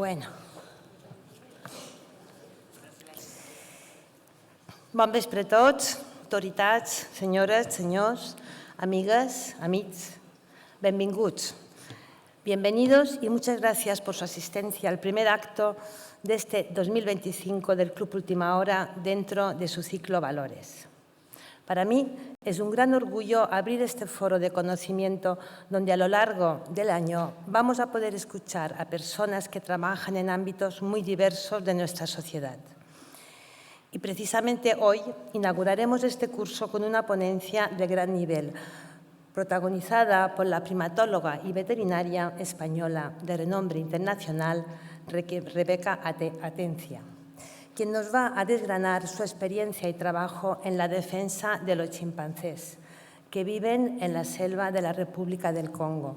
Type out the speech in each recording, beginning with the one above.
Bueno. Bon vespre a tots, autoritats, senyores, senyors, amigues, amics, benvinguts. Bienvenidos y muchas gracias por su asistencia al primer acto de este 2025 del Club Última Hora dentro de su ciclo Valores. Para mí es un gran orgullo abrir este foro de conocimiento donde a lo largo del año vamos a poder escuchar a personas que trabajan en ámbitos muy diversos de nuestra sociedad. Y precisamente hoy inauguraremos este curso con una ponencia de gran nivel, protagonizada por la primatóloga y veterinaria española de renombre internacional, Rebeca Atencia, quien nos va a desgranar su experiencia y trabajo en la defensa de los chimpancés que viven en la selva de la República del Congo,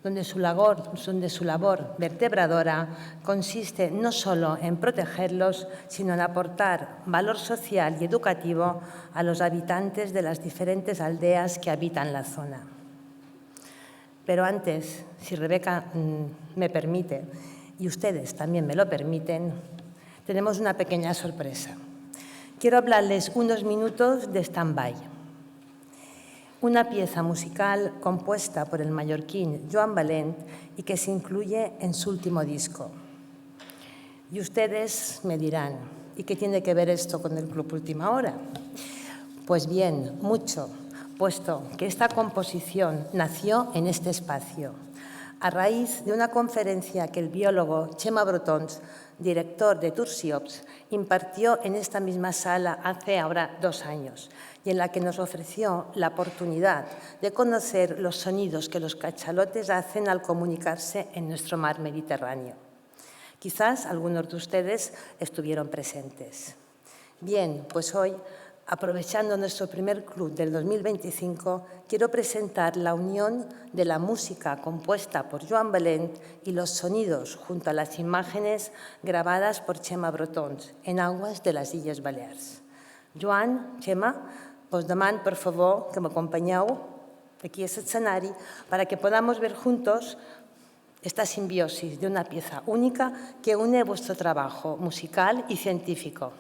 donde su labor vertebradora consiste no solo en protegerlos, sino en aportar valor social y educativo a los habitantes de las diferentes aldeas que habitan la zona. Pero antes, si Rebeca me permite, y ustedes también me lo permiten, tenemos una pequeña sorpresa. Quiero hablarles unos minutos de Stand-by, una pieza musical compuesta por el mallorquín Joan Valent y que se incluye en su último disco. Y ustedes me dirán, ¿y qué tiene que ver esto con el Club Última Hora? Pues bien, mucho, puesto que esta composición nació en este espacio, a raíz de una conferencia que el biólogo Chema Brotons, director de Tursiops, impartió en esta misma sala hace ahora 2 años y en la que nos ofreció la oportunidad de conocer los sonidos que los cachalotes hacen al comunicarse en nuestro mar Mediterráneo. Quizás algunos de ustedes estuvieron presentes. Bien, pues hoy, aprovechando nuestro primer club del 2025, quiero presentar la unión de la música compuesta por Joan Valent y los sonidos junto a las imágenes grabadas por Chema Brotons en aguas de las Illes Balears. Joan, Chema, us demano, per favor, que m'acompanyeu aquí a l'escenari para que podamos ver juntos esta simbiosis de una pieza única que une vuestro trabajo musical y científico.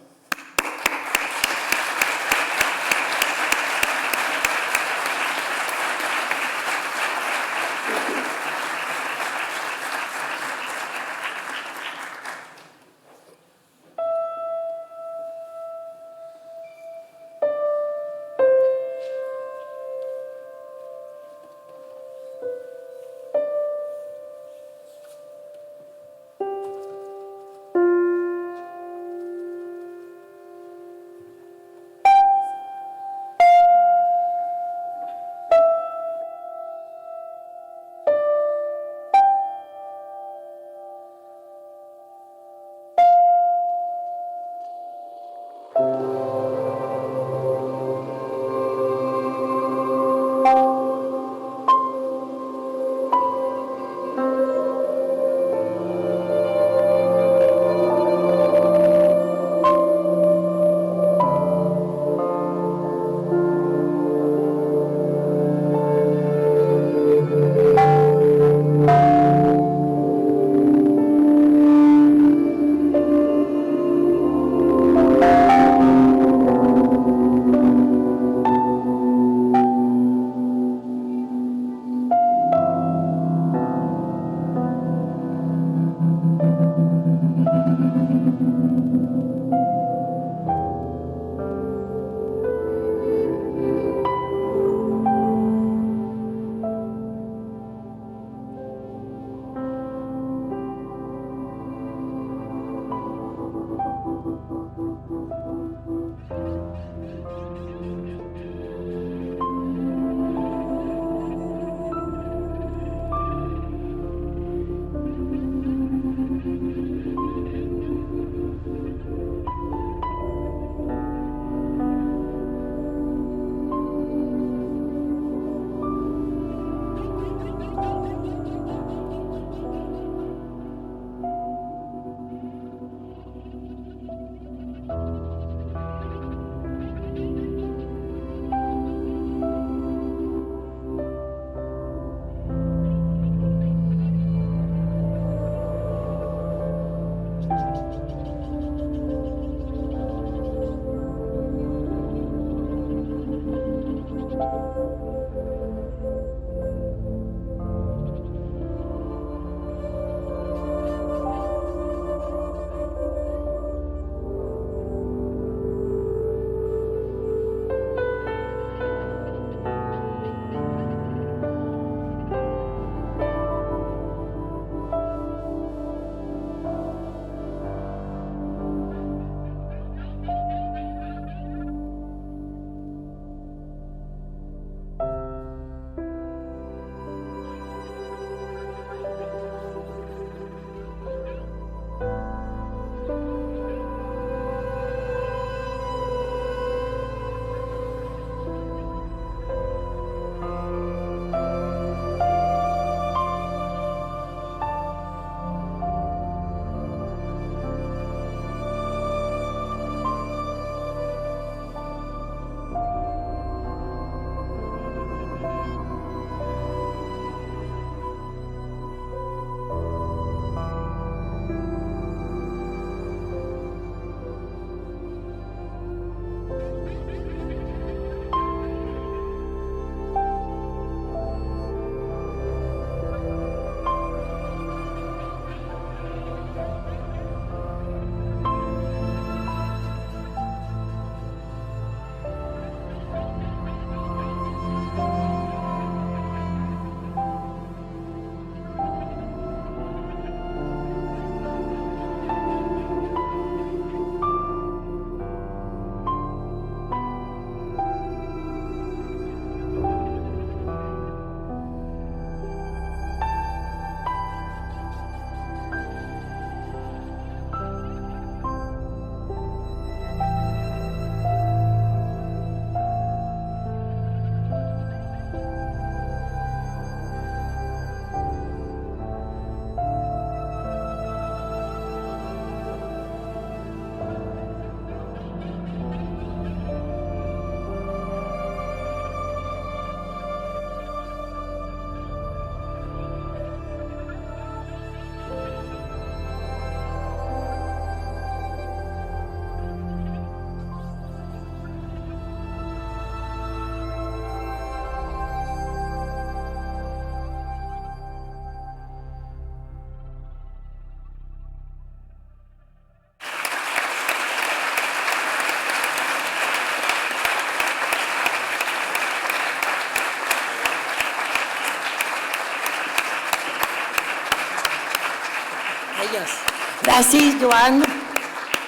Gràcies, Joan.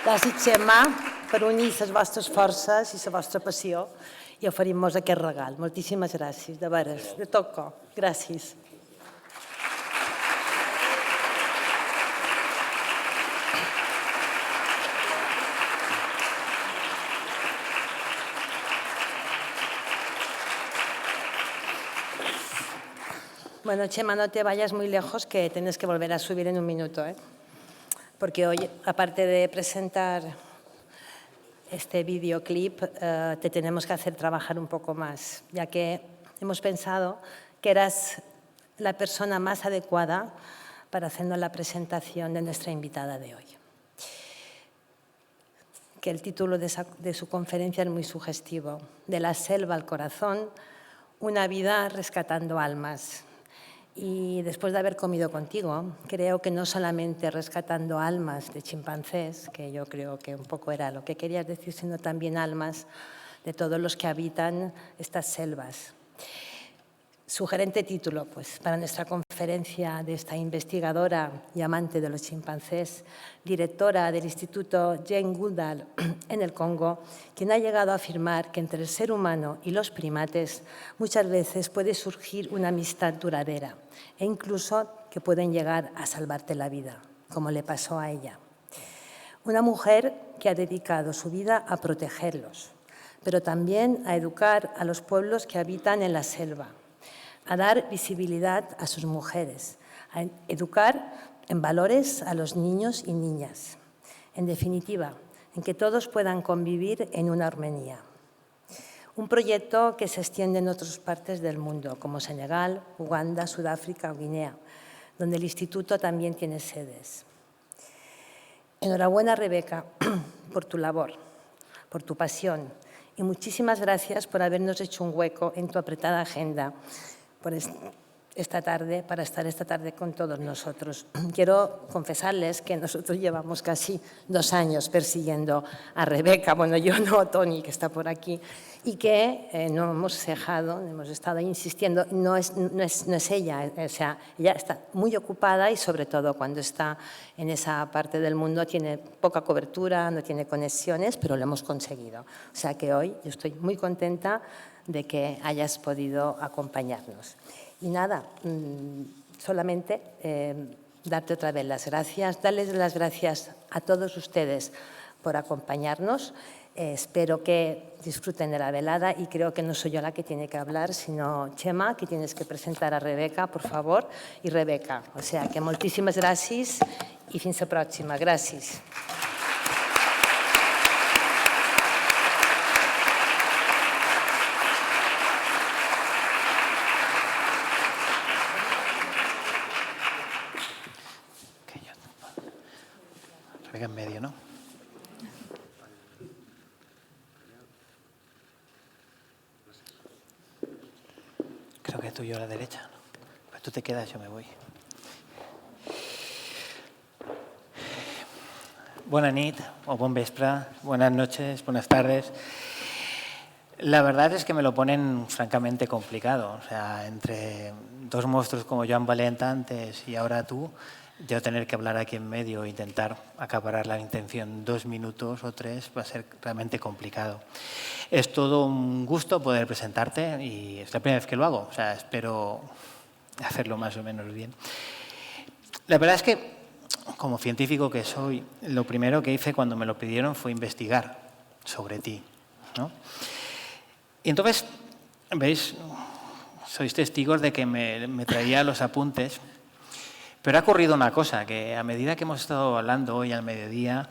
Gràcies, Gemma, per unir les vostres forces i la vostra passió i oferir-nos aquest regal. Moltíssimes gràcies, de veres, de tot cor. Gràcies. Bueno, Chema, no te vayas muy lejos, que tienes que volver a subir en un minuto, ¿eh? Porque hoy, aparte de presentar este videoclip, te tenemos que hacer trabajar un poco más, ya que hemos pensado que eras la persona más adecuada para hacernos la presentación de nuestra invitada de hoy. Que el título de su conferencia es muy sugestivo: De la selva al corazón, una vida rescatando almas. Y después de haber comido contigo, creo que no solamente rescatando almas de chimpancés, que yo creo que un poco era lo que querías decir, sino también almas de todos los que habitan estas selvas. Sugerente título, pues, para nuestra conferencia de esta investigadora y amante de los chimpancés, directora del Instituto Jane Goodall en el Congo, quien ha llegado a afirmar que entre el ser humano y los primates muchas veces puede surgir una amistad duradera e incluso que pueden llegar a salvarte la vida, como le pasó a ella. Una mujer que ha dedicado su vida a protegerlos, pero también a educar a los pueblos que habitan en la selva, a dar visibilidad a sus mujeres, a educar en valores a los niños y niñas. En definitiva, en que todos puedan convivir en una armonía. Un proyecto que se extiende en otras partes del mundo, como Senegal, Uganda, Sudáfrica o Guinea, donde el instituto también tiene sedes. Enhorabuena, Rebeca, por tu labor, por tu pasión, y muchísimas gracias por habernos hecho un hueco en tu apretada agenda por esta tarde, para estar esta tarde con todos nosotros. Quiero confesarles que nosotros llevamos casi 2 años persiguiendo a Rebeca, bueno, yo no, Tony, que está por aquí, y que no hemos cejado, hemos estado insistiendo. No es ella, o sea, ella está muy ocupada y sobre todo cuando está en esa parte del mundo tiene poca cobertura, no tiene conexiones, pero lo hemos conseguido. O sea que hoy yo estoy muy contenta de que hayas podido acompañarnos. Y nada, solamente darte otra vez las gracias, darles las gracias a todos ustedes por acompañarnos. Espero que disfruten de la velada y creo que no soy yo la que tiene que hablar, sino Chema, que tienes que presentar a Rebeca, por favor, y Rebeca. O sea que moltíssimes gràcies i fins la pròxima. Gràcies. Rebeca en medio, ¿no? Creo que tú y yo a la derecha, ¿no? Pues tú te quedas, yo me voy. Buena nit, o bon vespre, buenas noches, buenas tardes. La verdad es que me lo ponen francamente complicado. O sea, entre dos monstruos como Joan Valenta antes y ahora tú, yo tener que hablar aquí en medio e intentar acaparar la intención 2 minutos o 3 va a ser realmente complicado. Es todo un gusto poder presentarte y es la primera vez que lo hago. O sea, espero hacerlo más o menos bien. La verdad es que, como científico que soy, lo primero que hice cuando me lo pidieron fue investigar sobre ti, ¿no? Y entonces, veis, sois testigos de que me traía los apuntes, pero ha ocurrido una cosa, que a medida que hemos estado hablando hoy al mediodía,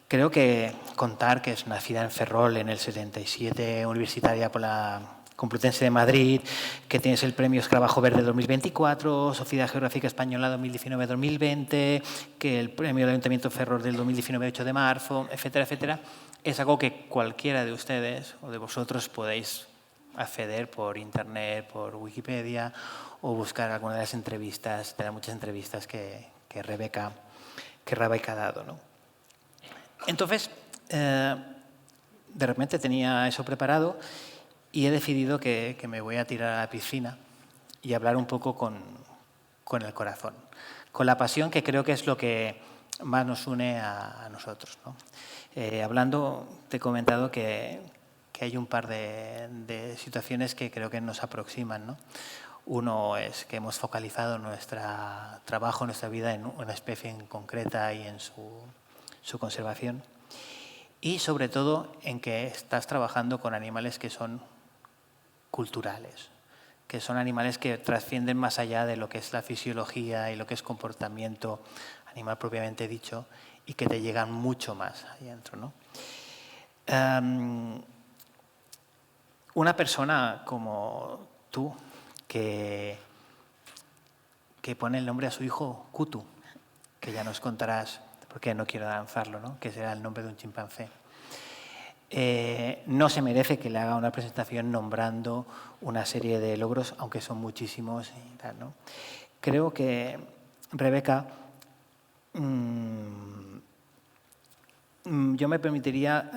creo que contar que es nacida en Ferrol en el 77, universitaria por la Complutense de Madrid, que tienes el premio Escarabajo Verde 2024, Sociedad Geográfica Española 2019-2020, que el premio del Ayuntamiento de Ferrol del 2019 8 de marzo, etcétera, etcétera, es algo que cualquiera de ustedes o de vosotros podéis acceder por internet, por Wikipedia o buscar alguna de las entrevistas, de las muchas entrevistas que Rebeca ha dado, ¿no? Entonces, de repente tenía eso preparado y he decidido que me voy a tirar a la piscina y hablar un poco con el corazón. con la pasión, que creo que es lo que más nos une a nosotros, ¿no? Hablando, te he comentado que hay un par de situaciones que creo que nos aproximan, ¿no? Uno es que hemos focalizado nuestro trabajo, nuestra vida en una especie en concreta y en su conservación. Y sobre todo en que estás trabajando con animales que son culturales, que son animales que trascienden más allá de lo que es la fisiología y lo que es comportamiento animal propiamente dicho, y que te llegan mucho más ahí dentro, ¿no? Una persona como tú, que pone el nombre a su hijo Kutu, que ya nos contarás, porque no quiero lanzarlo, ¿no? Que será el nombre de un chimpancé. No se merece que le haga una presentación nombrando una serie de logros, aunque son muchísimos y tal, ¿no? Creo que, Rebeca, yo me permitiría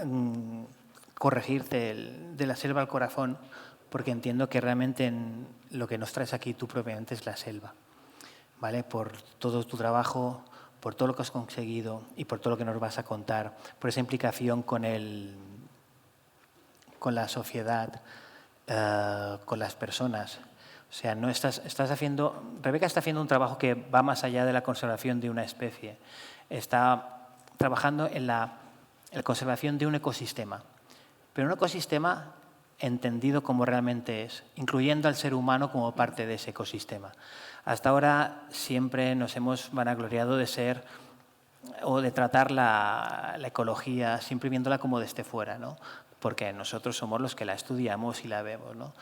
corregirte de la selva al corazón, porque entiendo que realmente lo que nos traes aquí tú propiamente es la selva, ¿vale? Por todo tu trabajo, por todo lo que has conseguido y por todo lo que nos vas a contar, por esa implicación con la sociedad, con las personas. O sea, no Rebeca está haciendo un trabajo que va más allá de la conservación de una especie. Está trabajando en la conservación de un ecosistema, pero un ecosistema entendido como realmente es, incluyendo al ser humano como parte de ese ecosistema. Hasta ahora siempre nos hemos vanagloriado de ser o de tratar la ecología siempre viéndola como desde fuera, ¿no? Porque nosotros somos los que la estudiamos y la vemos, ¿no?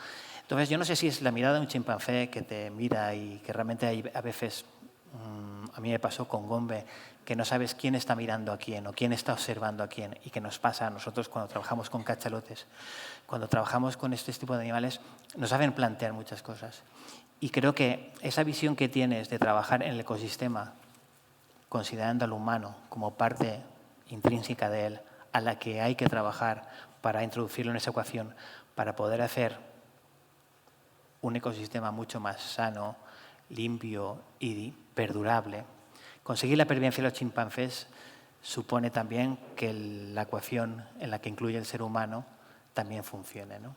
Entonces, yo no sé si es la mirada de un chimpancé que te mira y que realmente hay a veces, a mí me pasó con Gombe, que no sabes quién está mirando a quién o quién está observando a quién, y que nos pasa a nosotros cuando trabajamos con cachalotes, cuando trabajamos con este tipo de animales, nos hacen plantear muchas cosas. Y creo que esa visión que tienes de trabajar en el ecosistema, considerando al humano como parte intrínseca de él, a la que hay que trabajar para introducirlo en esa ecuación, para poder hacer un ecosistema mucho más sano, limpio y perdurable. Conseguir la pervivencia de los chimpancés supone también que la ecuación en la que incluye el ser humano también funcione, ¿no?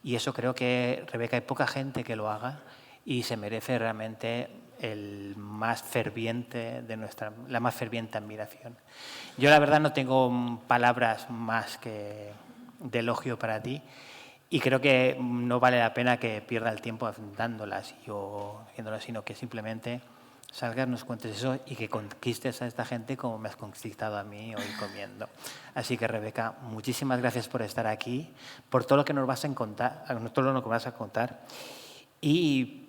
Y eso creo que, Rebeca, hay poca gente que lo haga y se merece realmente la más ferviente admiración. Yo la verdad no tengo palabras más que de elogio para ti y creo que no vale la pena que pierda el tiempo dándolas o haciéndolas, sino que simplemente salgas, nos cuentes eso y que conquistes a esta gente como me has conquistado a mí hoy comiendo. Así que, Rebeca, muchísimas gracias por estar aquí, por todo lo que nos vas a contar, todo lo que vas a contar y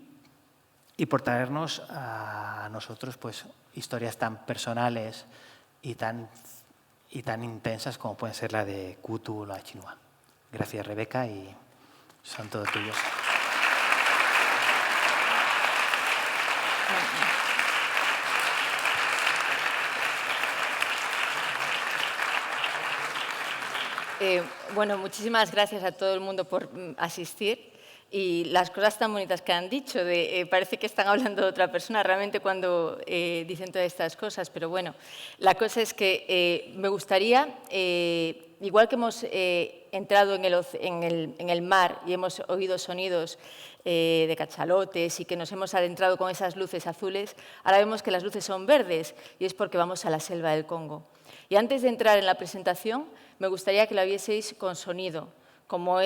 por traernos a nosotros pues historias tan personales y tan intensas como pueden ser la de Kutu o la de Chinua. Gracias, Rebeca, y son todos tuyos. Bueno, muchísimas gracias a todo el mundo por asistir y las cosas tan bonitas que han dicho. Parece que están hablando de otra persona realmente cuando dicen todas estas cosas, pero bueno, la cosa es que me gustaría, igual que hemos entrado en el mar y hemos oído sonidos de cachalotes y que nos hemos adentrado con esas luces azules, ahora vemos que las luces son verdes y es porque vamos a la selva del Congo. Y antes de entrar en la presentación, me gustaría que la vieseis con sonido, como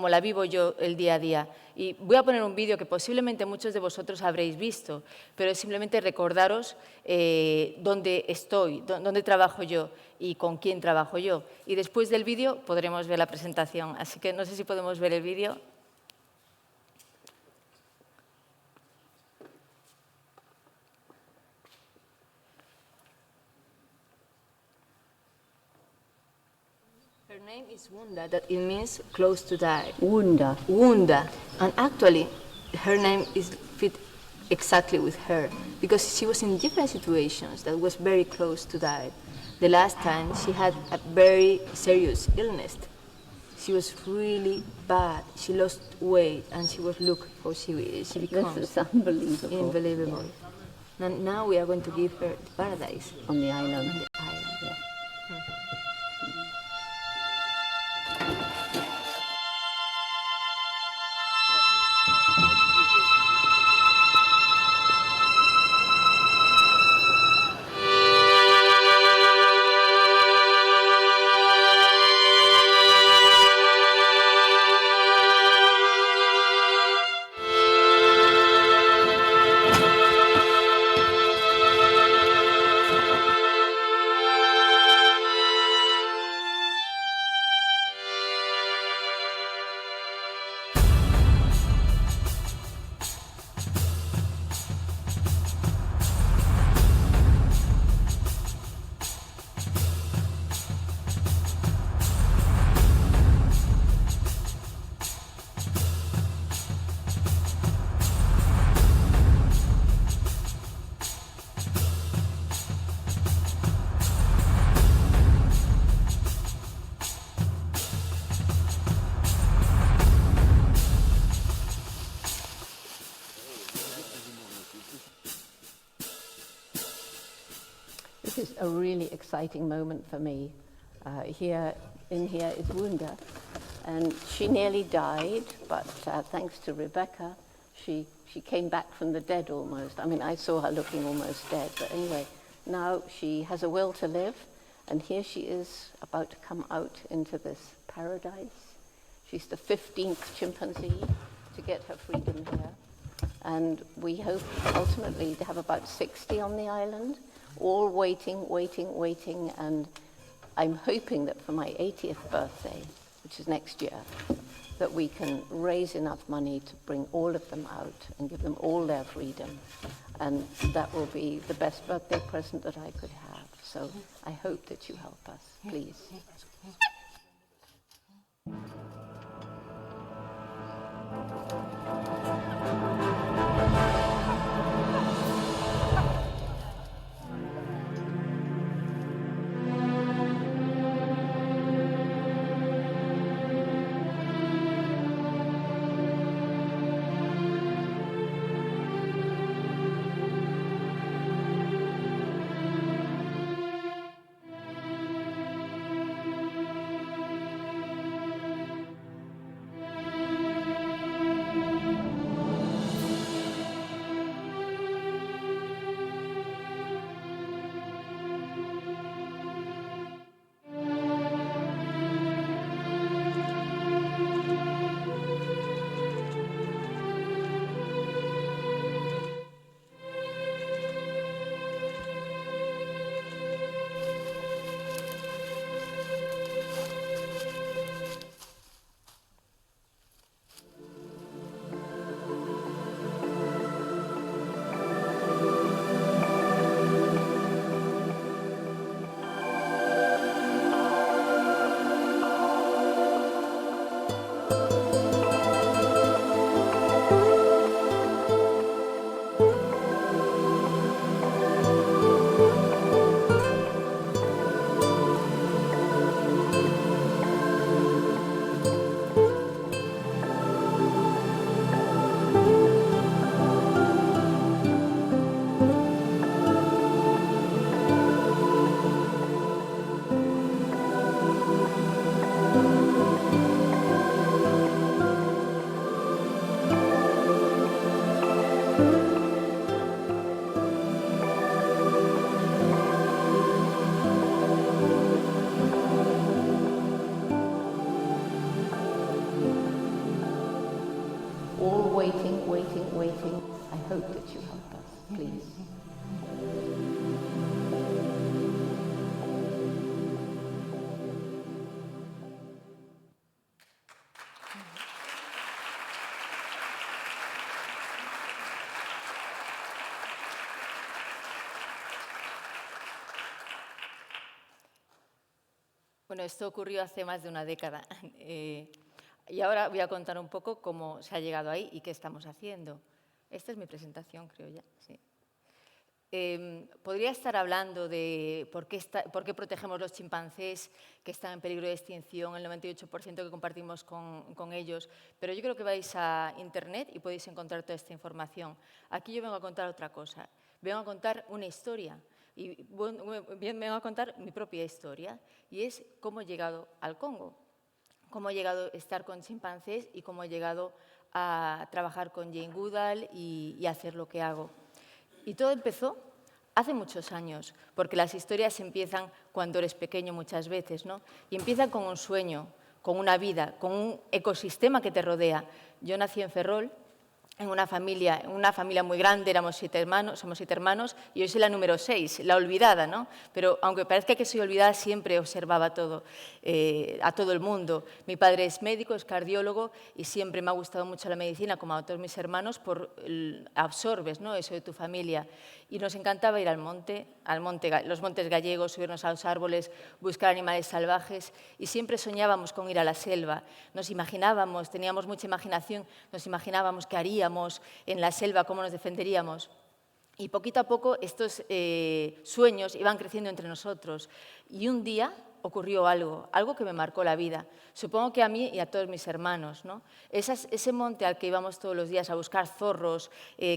la vivo yo el día a día. Y voy a poner un vídeo que posiblemente muchos de vosotros habréis visto, pero es simplemente recordaros dónde estoy, dónde trabajo yo y con quién trabajo yo. Y después del vídeo podremos ver la presentación. Así que no sé si podemos ver el vídeo. Her name is Wunda, that it means close to die. Wunda. Wunda. And actually, her name is fit exactly with her, because she was in different situations that was very close to die. The last time, she had a very serious illness. She was really bad. She lost weight, and she was looking for she becomes. This is unbelievable. Unbelievable. And now we are going to give her the paradise on the island. on the island. Yeah. This is a really exciting moment for me. Here is Wunda, and she nearly died, but thanks to Rebecca, she came back from the dead almost. I mean, I saw her looking almost dead, but anyway, now she has a will to live, and here she is about to come out into this paradise. She's the 15th chimpanzee to get her freedom here, and we hope ultimately to have about 60 on the island, all waiting, and I'm hoping that for my 80th birthday, which is next year, that we can raise enough money to bring all of them out and give them all their freedom. And that will be the best birthday present that I could have. So I hope that you help us, please. All waiting. I hope that you help us, please. Bueno, esto ocurrió hace más de una década. Y ahora voy a contar un poco cómo se ha llegado ahí y qué estamos haciendo. Esta es mi presentación, creo ya. Sí. Podría estar hablando de por qué protegemos los chimpancés que están en peligro de extinción, el 98% que compartimos con ellos, pero yo creo que vais a Internet y podéis encontrar toda esta información. Aquí yo vengo a contar otra cosa, vengo a contar una historia y vengo a contar mi propia historia y es cómo he llegado al Congo, cómo he llegado a estar con chimpancés y cómo he llegado a trabajar con Jane Goodall y hacer lo que hago. Y todo empezó hace muchos años, porque las historias empiezan cuando eres pequeño muchas veces, ¿no? Y empiezan con un sueño, con una vida, con un ecosistema que te rodea. Yo nací en Ferrol, en una familia muy grande, somos 7 hermanos, y yo soy la número 6, la olvidada, ¿no? Pero aunque parezca que soy olvidada, siempre observaba todo, a todo el mundo. Mi padre es médico, es cardiólogo, y siempre me ha gustado mucho la medicina, como a todos mis hermanos, absorbes, ¿no?, eso de tu familia. Y nos encantaba ir al monte, los montes gallegos, subirnos a los árboles, buscar animales salvajes, y siempre soñábamos con ir a la selva. Nos imaginábamos, teníamos mucha imaginación, nos imaginábamos qué haríamos en la selva, cómo nos defenderíamos. Y poquito a poco estos sueños iban creciendo entre nosotros. Y un día ocurrió algo que me marcó la vida. Supongo que a mí y a todos mis hermanos, ¿no? Ese monte al que íbamos todos los días a buscar zorros,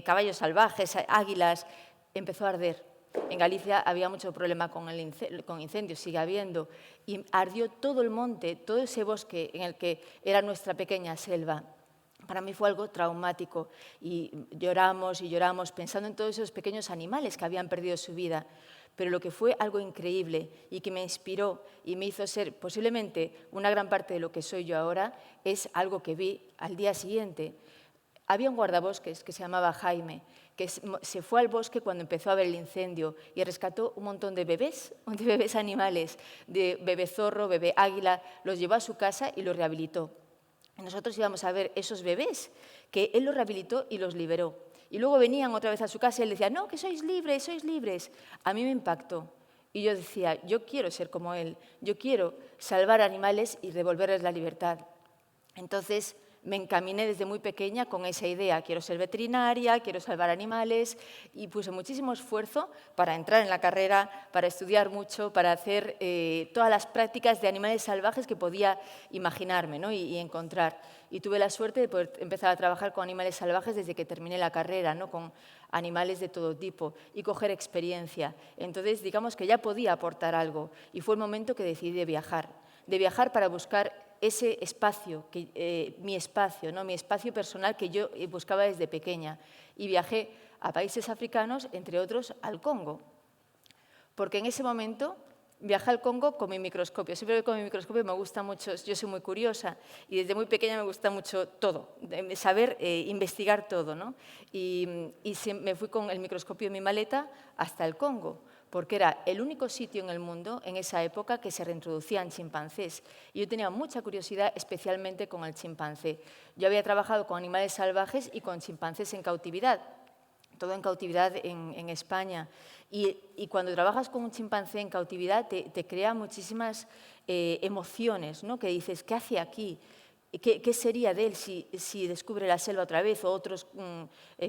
caballos salvajes, águilas, empezó a arder. En Galicia había mucho problema con incendios, sigue habiendo. Y ardió todo el monte, todo ese bosque en el que era nuestra pequeña selva. Para mí fue algo traumático y lloramos pensando en todos esos pequeños animales que habían perdido su vida. Pero lo que fue algo increíble y que me inspiró y me hizo ser posiblemente una gran parte de lo que soy yo ahora es algo que vi al día siguiente. Había un guardabosques que se llamaba Jaime, que se fue al bosque cuando empezó a haber el incendio y rescató un montón de bebés animales, de bebé zorro, bebé águila, los llevó a su casa y los rehabilitó. Nosotros íbamos a ver esos bebés, que él los rehabilitó y los liberó. Y luego venían otra vez a su casa y él decía, no, que sois libres, sois libres. A mí me impactó. Y yo decía, yo quiero ser como él, yo quiero salvar animales y devolverles la libertad. Entonces me encaminé desde muy pequeña con esa idea, quiero ser veterinaria, quiero salvar animales, y puse muchísimo esfuerzo para entrar en la carrera, para estudiar mucho, para hacer todas las prácticas de animales salvajes que podía imaginarme, ¿no?, y encontrar. Y tuve la suerte de poder empezar a trabajar con animales salvajes desde que terminé la carrera, ¿no?, con animales de todo tipo, y coger experiencia. Entonces, digamos que ya podía aportar algo, y fue el momento que decidí de viajar para buscar ese espacio, mi espacio, ¿no?, mi espacio personal que yo buscaba desde pequeña. Y viajé a países africanos, entre otros al Congo. Porque en ese momento viajé al Congo con mi microscopio. Siempre que con mi microscopio me gusta mucho, yo soy muy curiosa y desde muy pequeña me gusta mucho todo, saber investigar todo, ¿no? Y me fui con el microscopio en mi maleta hasta el Congo, porque era el único sitio en el mundo en esa época que se reintroducían chimpancés. Y yo tenía mucha curiosidad, especialmente con el chimpancé. Yo había trabajado con animales salvajes y con chimpancés en cautividad, todo en cautividad en España. Y cuando trabajas con un chimpancé en cautividad te crea muchísimas emociones, ¿no?, que dices, ¿qué hace aquí? ¿Qué sería de él si descubre la selva otra vez o otros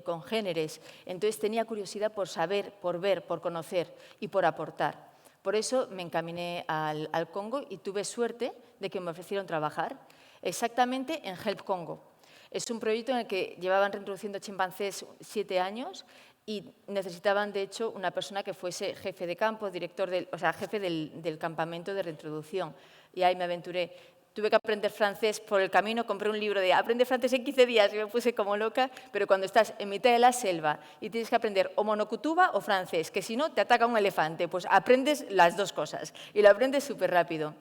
congéneres? Entonces tenía curiosidad por saber, por ver, por conocer y por aportar. Por eso me encaminé al Congo y tuve suerte de que me ofrecieron trabajar exactamente en Help Congo. Es un proyecto en el que llevaban reintroduciendo chimpancés 7 años y necesitaban, de hecho, una persona que fuese jefe de campo, jefe del campamento de reintroducción. Y ahí me aventuré. Tuve que aprender francés por el camino, compré un libro de aprende francés en 15 días y me puse como loca, pero cuando estás en mitad de la selva y tienes que aprender o monocutuba o francés, que si no te ataca un elefante, pues aprendes las dos cosas y lo aprendes súper rápido.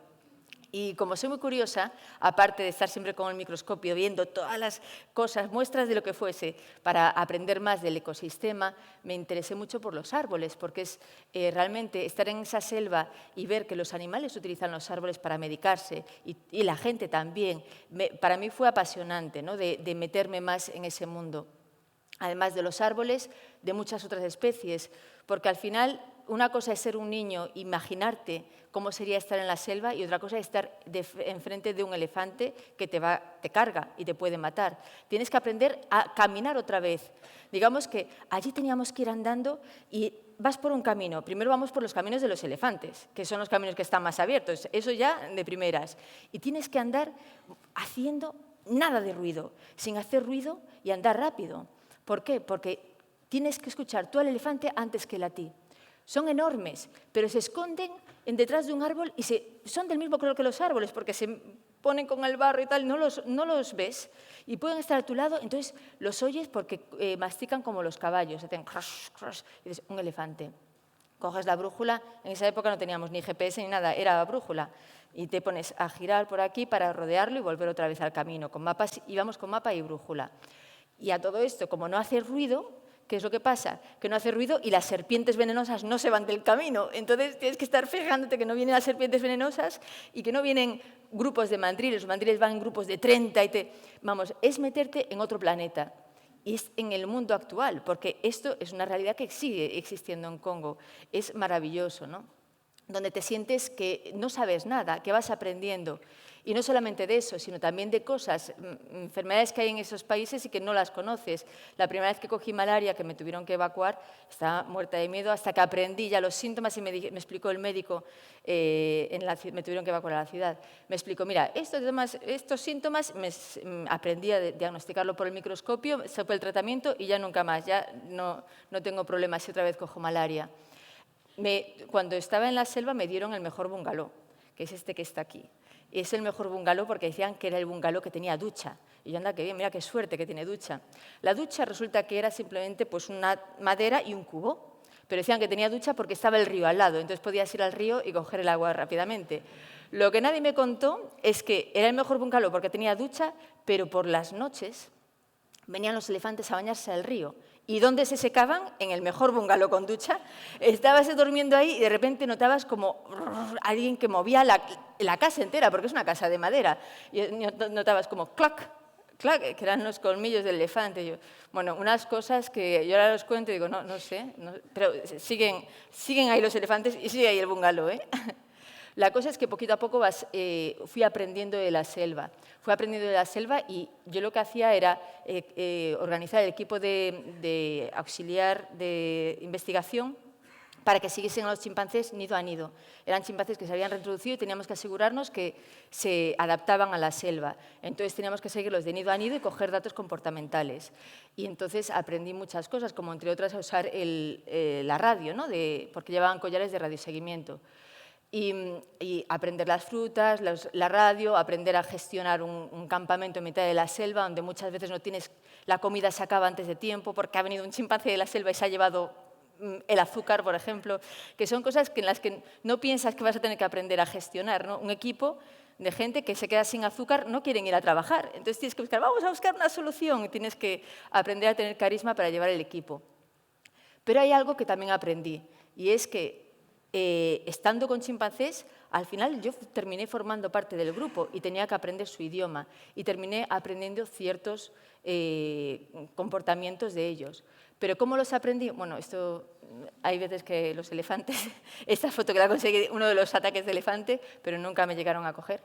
Y como soy muy curiosa, aparte de estar siempre con el microscopio viendo todas las cosas, muestras de lo que fuese, para aprender más del ecosistema, me interesé mucho por los árboles, porque es realmente estar en esa selva y ver que los animales utilizan los árboles para medicarse y la gente también. Para mí fue apasionante, ¿no?, de meterme más en ese mundo. Además de los árboles, de muchas otras especies, porque al final una cosa es ser un niño, imaginarte cómo sería estar en la selva, y otra cosa es estar enfrente de un elefante que te carga y te puede matar. Tienes que aprender a caminar otra vez. Digamos que allí teníamos que ir andando y vas por un camino. Primero vamos por los caminos de los elefantes, que son los caminos que están más abiertos. Eso ya de primeras. Y tienes que andar haciendo nada de ruido, sin hacer ruido y andar rápido. ¿Por qué? Porque tienes que escuchar tú al elefante antes que él a ti. Son enormes, pero se esconden detrás de un árbol y son del mismo color que los árboles, porque se ponen con el barro y tal, no los ves y pueden estar a tu lado, entonces los oyes porque mastican como los caballos, hacen crush, crush, y dices, un elefante. Coges la brújula, en esa época no teníamos ni GPS ni nada, era brújula, y te pones a girar por aquí para rodearlo y volver otra vez al camino, con mapas, íbamos con mapa y brújula. Y a todo esto, como no hace ruido, ¿qué es lo que pasa? Que no hace ruido y las serpientes venenosas no se van del camino. Entonces tienes que estar fijándote que no vienen las serpientes venenosas y que no vienen grupos de mandriles. Los mandriles van en grupos de 30 Vamos, es meterte en otro planeta. Y es en el mundo actual, porque esto es una realidad que sigue existiendo en Congo. Es maravilloso, ¿no? Donde te sientes que no sabes nada, que vas aprendiendo. Y no solamente de eso, sino también de cosas, enfermedades que hay en esos países y que no las conoces. La primera vez que cogí malaria, que me tuvieron que evacuar, estaba muerta de miedo hasta que aprendí ya los síntomas y me explicó el médico, me tuvieron que evacuar a la ciudad. Me explicó, mira, estos síntomas aprendí a diagnosticarlo por el microscopio, supe el tratamiento y ya nunca más, ya no tengo problemas si otra vez cojo malaria. Cuando estaba en la selva me dieron el mejor bungalow, que es este que está aquí. Es el mejor bungalow porque decían que era el bungalow que tenía ducha. Y yo, anda, qué bien, mira qué suerte que tiene ducha. La ducha resulta que era simplemente pues, una madera y un cubo, pero decían que tenía ducha porque estaba el río al lado, entonces podías ir al río y coger el agua rápidamente. Lo que nadie me contó es que era el mejor bungalow porque tenía ducha, pero por las noches venían los elefantes a bañarse al río. ¿Y dónde se secaban? En el mejor bungalow con ducha. Estabas durmiendo ahí y de repente notabas como alguien que movía la casa entera, porque es una casa de madera. Y notabas como clac, clac, que eran los colmillos del elefante. Bueno, unas cosas que yo ahora los cuento y digo, no sé, pero siguen ahí los elefantes y sigue ahí el bungalow, ¿eh? La cosa es que poquito a poco fui aprendiendo de la selva. Fui aprendiendo de la selva y yo lo que hacía era organizar el equipo de auxiliar de investigación para que siguiesen a los chimpancés nido a nido. Eran chimpancés que se habían reintroducido y teníamos que asegurarnos que se adaptaban a la selva. Entonces teníamos que seguirlos de nido a nido y coger datos comportamentales. Y entonces aprendí muchas cosas, como entre otras a usar la radio, ¿no? Porque llevaban collares de radioseguimiento. Y aprender las frutas, la radio, aprender a gestionar un campamento en mitad de la selva, donde muchas veces la comida se acaba antes de tiempo porque ha venido un chimpancé de la selva y se ha llevado el azúcar, por ejemplo, que son cosas en las que no piensas que vas a tener que aprender a gestionar, ¿no? Un equipo de gente que se queda sin azúcar no quieren ir a trabajar, entonces tienes que vamos a buscar una solución, y tienes que aprender a tener carisma para llevar el equipo. Pero hay algo que también aprendí, y es que estando con chimpancés, al final yo terminé formando parte del grupo y tenía que aprender su idioma y terminé aprendiendo ciertos comportamientos de ellos. ¿Pero cómo los aprendí? Bueno, hay veces que los elefantes, esta foto que la conseguí, uno de los ataques de elefante, pero nunca me llegaron a coger.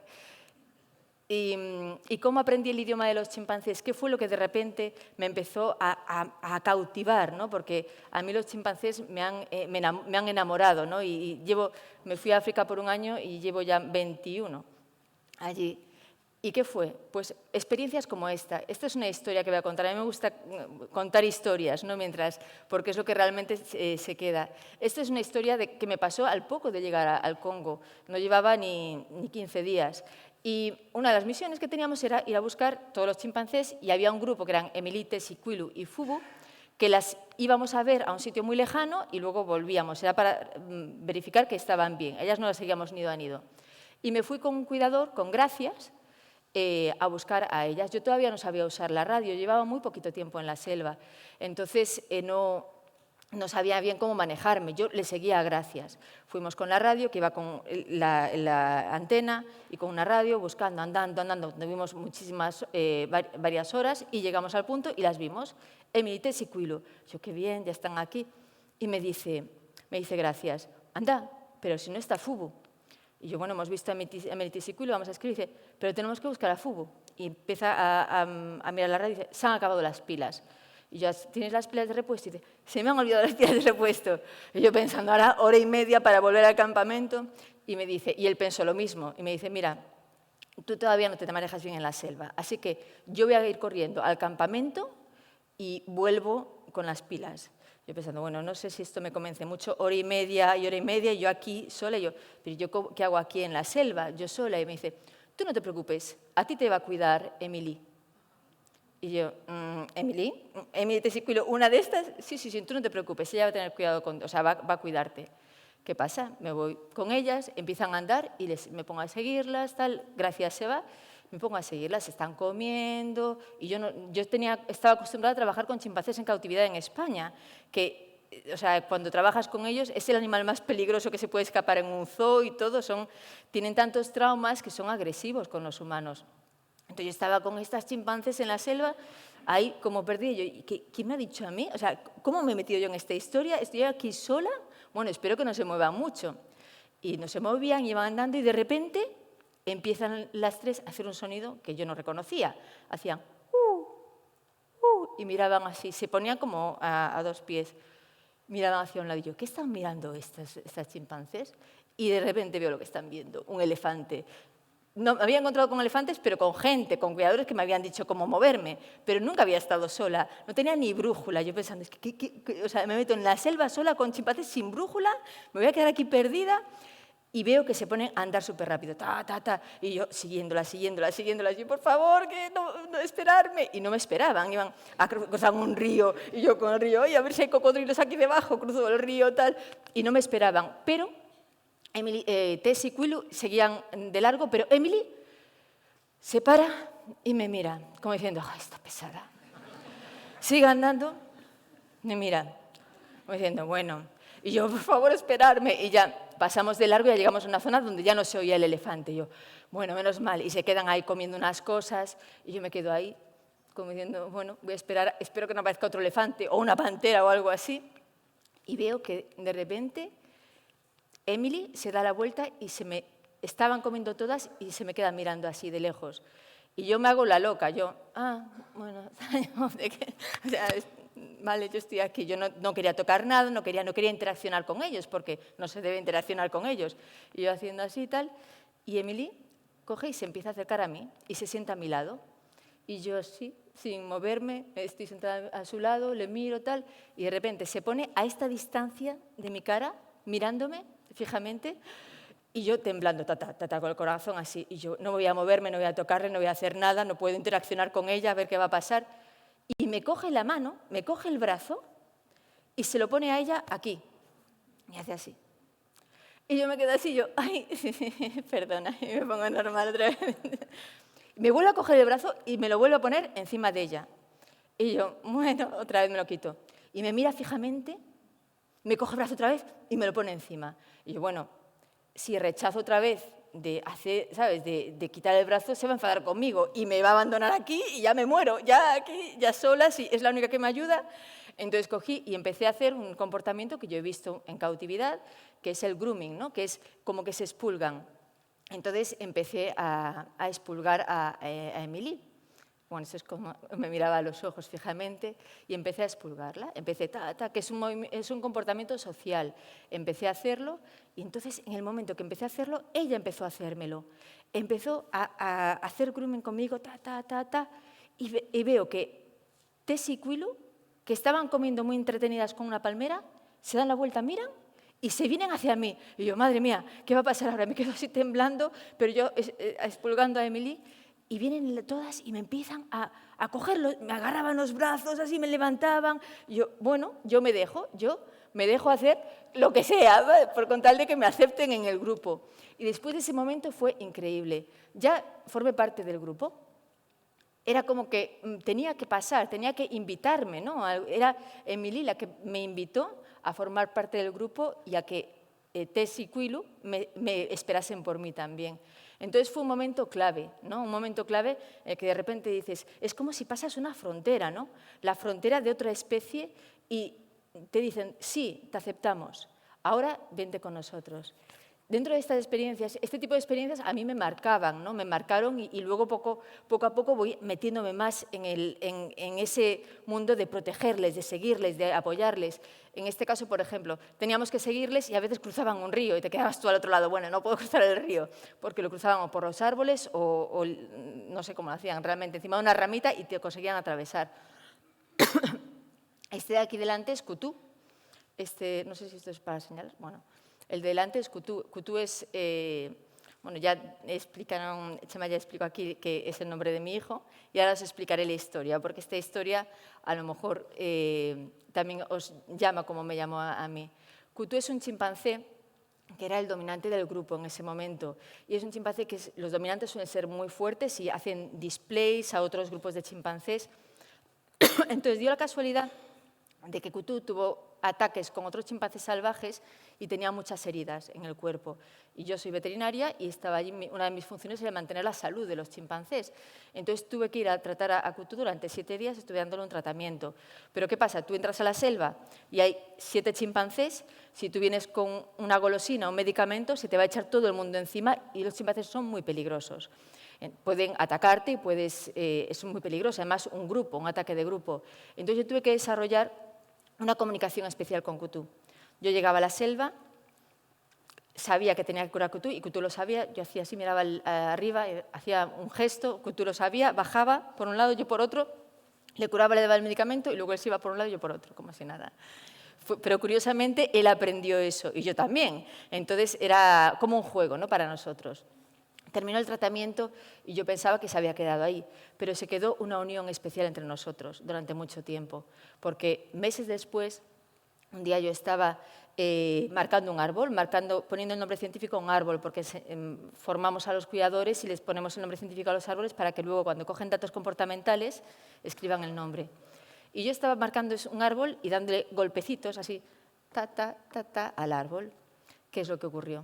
¿Y cómo aprendí el idioma de los chimpancés? ¿Qué fue lo que de repente me empezó a cautivar? ¿No? Porque a mí los chimpancés me han enamorado, ¿no? Y me fui a África por un año y llevo ya 21 allí. ¿Y qué fue? Pues experiencias como esta. Esta es una historia que voy a contar. A mí me gusta contar historias, ¿no? Porque es lo que realmente se queda. Esta es una historia que me pasó al poco de llegar al Congo. No llevaba ni 15 días. Y una de las misiones que teníamos era ir a buscar todos los chimpancés y había un grupo que eran Emilite, Sikwilu y Fubu, que las íbamos a ver a un sitio muy lejano y luego volvíamos. Era para verificar que estaban bien. Ellas no las seguíamos nido a nido. Y me fui con un cuidador, con Gracias, a buscar a ellas. Yo todavía no sabía usar la radio, llevaba muy poquito tiempo en la selva. Entonces no sabía bien cómo manejarme, yo le seguía a Gracias. Fuimos con la radio, que iba con la antena, y con una radio, buscando, andando. Tuvimos varias horas y llegamos al punto y las vimos. Emilite, Sikwilu. Yo, qué bien, ya están aquí. Y me Me dice, gracias. Anda, pero si no está Fubu. Y yo, bueno, hemos visto a Emily Sicuilo, vamos a escribir. Dice, pero tenemos que buscar a Fubu. Y empieza a mirar la red y dice, se han acabado las pilas. Y yo, ¿tienes las pilas de repuesto? Y dice, se me han olvidado las pilas de repuesto. Y yo pensando, ahora hora y media para volver al campamento. Y me dice, y él pensó lo mismo. Y me dice, mira, tú todavía no te manejas bien en la selva. Así que yo voy a ir corriendo al campamento y vuelvo con las pilas. Yo pensando, bueno, no sé si esto me convence mucho, hora y media, y yo aquí sola. Y yo, pero ¿yo qué hago aquí en la selva? Yo sola. Y me dice, tú no te preocupes, a ti te va a cuidar Emily. Y yo, ¿Emily? ¿Emily Sicuilo, una de estas? Sí, tú no te preocupes, ella va a tener cuidado, o sea, va a cuidarte. ¿Qué pasa? Me voy con ellas, empiezan a andar y me pongo a seguirlas, tal, gracias se va, me pongo a seguirlas, están comiendo, y yo estaba acostumbrada a trabajar con chimpancés en cautividad en España, que, o sea, cuando trabajas con ellos es el animal más peligroso que se puede escapar en un zoo y todo, tienen tantos traumas que son agresivos con los humanos. Entonces yo estaba con estas chimpancés en la selva, ahí como perdida, y yo, ¿quién me ha dicho a mí? O sea, ¿cómo me he metido yo en esta historia? ¿Estoy aquí sola? Bueno, espero que no se muevan mucho. Y no se movían, iban andando y de repente empiezan las tres a hacer un sonido que yo no reconocía. Hacían y miraban así, se ponían como a dos pies. Miraban hacia un lado y yo, ¿qué están mirando estas chimpancés? Y de repente veo lo que están viendo, un elefante. No, me había encontrado con elefantes, pero con gente, con cuidadores que me habían dicho cómo moverme, pero nunca había estado sola, no tenía ni brújula. Yo pensando, es que o sea, me meto en la selva sola con chimpancés sin brújula, me voy a quedar aquí perdida, y veo que se ponen a andar súper rápido, y yo siguiéndolas, y por favor, que no esperarme. Y no me esperaban, iban a cruzar un río, y yo con el río, oye, a ver si hay cocodrilos aquí debajo, cruzo el río, tal, y no me esperaban, pero Tess y Quilu seguían de largo, pero Emily se para y me mira, como diciendo, ¡ay, está pesada! Sigue andando, me mira, como diciendo, bueno, y yo, por favor, esperarme. Y ya pasamos de largo y ya llegamos a una zona donde ya no se oía el elefante. Y yo, bueno, menos mal. Y se quedan ahí comiendo unas cosas y yo me quedo ahí, como diciendo, bueno, voy a esperar, espero que no aparezca otro elefante o una pantera o algo así. Y veo que de repente Emily se da la vuelta y estaban comiendo todas y se me quedan mirando así de lejos. Y yo me hago la loca, bueno, o sea, vale, yo estoy aquí, yo no quería tocar nada, no quería interaccionar con ellos, porque no se debe interaccionar con ellos. Y yo haciendo así y tal, y Emily coge y se empieza a acercar a mí y se sienta a mi lado. Y yo así, sin moverme, estoy sentada a su lado, le miro tal, y de repente se pone a esta distancia de mi cara, mirándome fijamente, y yo temblando, con el corazón así. Y yo no voy a moverme, no voy a tocarle, no voy a hacer nada, no puedo interaccionar con ella, a ver qué va a pasar. Y me coge la mano, me coge el brazo y se lo pone a ella aquí. Y hace así. Y yo me quedo así, yo, ay, perdona, y me pongo normal otra vez. Me vuelve a coger el brazo y me lo vuelve a poner encima de ella. Y yo, bueno, otra vez me lo quito. Y me mira fijamente, me coge el brazo otra vez y me lo pone encima. Y yo, bueno, si rechazo otra vez de hacer, ¿sabes?, de quitar el brazo, se va a enfadar conmigo y me va a abandonar aquí y ya me muero, ya aquí, ya sola, si es la única que me ayuda. Entonces cogí y empecé a hacer un comportamiento que yo he visto en cautividad, que es el grooming, ¿no?, que es como que se expulgan. Entonces empecé a expulgar a Emily. Bueno, eso es como me miraba a los ojos fijamente y empecé a expulgarla. Empecé, que es un comportamiento social. Empecé a hacerlo y entonces en el momento que empecé a hacerlo, ella empezó a hacérmelo. Empezó a hacer grooming conmigo, y veo que Tess y Quilu, que estaban comiendo muy entretenidas con una palmera, se dan la vuelta, miran y se vienen hacia mí. Y yo, madre mía, ¿qué va a pasar ahora? Me quedo así temblando, pero yo expulgando a Emily. Y vienen todas y me empiezan a cogerlo, me agarraban los brazos, así me levantaban. Yo, bueno, yo me dejo hacer lo que sea, ¿vale?, por con tal de que me acepten en el grupo. Y después de ese momento fue increíble. Ya formé parte del grupo. Era como que tenía que pasar, tenía que invitarme, ¿no? Era Emily la que me invitó a formar parte del grupo y a que Tess y Quilu me esperasen por mí también. Entonces fue un momento clave, ¿no? Un momento clave que de repente dices, es como si pasas una frontera, ¿no? La frontera de otra especie y te dicen, sí, te aceptamos. ahora vente con nosotros. Dentro de estas experiencias, este tipo de experiencias a mí me marcaban, ¿no? Me marcaron y luego poco a poco voy metiéndome más en ese mundo de protegerles, de seguirles, de apoyarles. En este caso, por ejemplo, teníamos que seguirles y a veces cruzaban un río y te quedabas tú al otro lado. Bueno, no puedo cruzar el río porque lo cruzaban o por los árboles o no sé cómo lo hacían realmente, encima de una ramita y te conseguían atravesar. Este de aquí delante es Cutú. No sé si esto es para señalar. Bueno. El de delante es Cutú. Cutú es, bueno, ya explicaron, Chema ya explicó aquí que es el nombre de mi hijo, y ahora os explicaré la historia, porque esta historia a lo mejor también os llama como me llamó a mí. Cutú es un chimpancé que era el dominante del grupo en ese momento, y es un chimpancé que los dominantes suelen ser muy fuertes y hacen displays a otros grupos de chimpancés. Entonces dio la casualidad de que Cutú tuvo ataques con otros chimpancés salvajes y tenía muchas heridas en el cuerpo. Y yo soy veterinaria y estaba allí, una de mis funciones era mantener la salud de los chimpancés. Entonces tuve que ir a tratar a Cutú durante 7 días, estuve dándole un tratamiento. Pero ¿qué pasa? Tú entras a la selva y hay 7 chimpancés, si tú vienes con una golosina o un medicamento, se te va a echar todo el mundo encima y los chimpancés son muy peligrosos. Pueden atacarte y es muy peligroso, además un ataque de grupo. Entonces yo tuve que desarrollar una comunicación especial con Cutú. Yo llegaba a la selva, sabía que tenía que curar a Cutú y Cutú lo sabía, yo hacía así, miraba arriba, hacía un gesto, Cutú lo sabía, bajaba por un lado, yo por otro, le curaba, le daba el medicamento y luego él se iba por un lado y yo por otro, como si nada. Pero curiosamente él aprendió eso y yo también, entonces era como un juego, ¿no?, para nosotros. Terminó el tratamiento y yo pensaba que se había quedado ahí, pero se quedó una unión especial entre nosotros durante mucho tiempo, porque meses después, un día yo estaba marcando un árbol, poniendo el nombre científico a un árbol, porque formamos a los cuidadores y les ponemos el nombre científico a los árboles para que luego, cuando cogen datos comportamentales, escriban el nombre. Y yo estaba marcando un árbol y dándole golpecitos así, ta, ta, ta, ta, al árbol. ¿Qué es lo que ocurrió?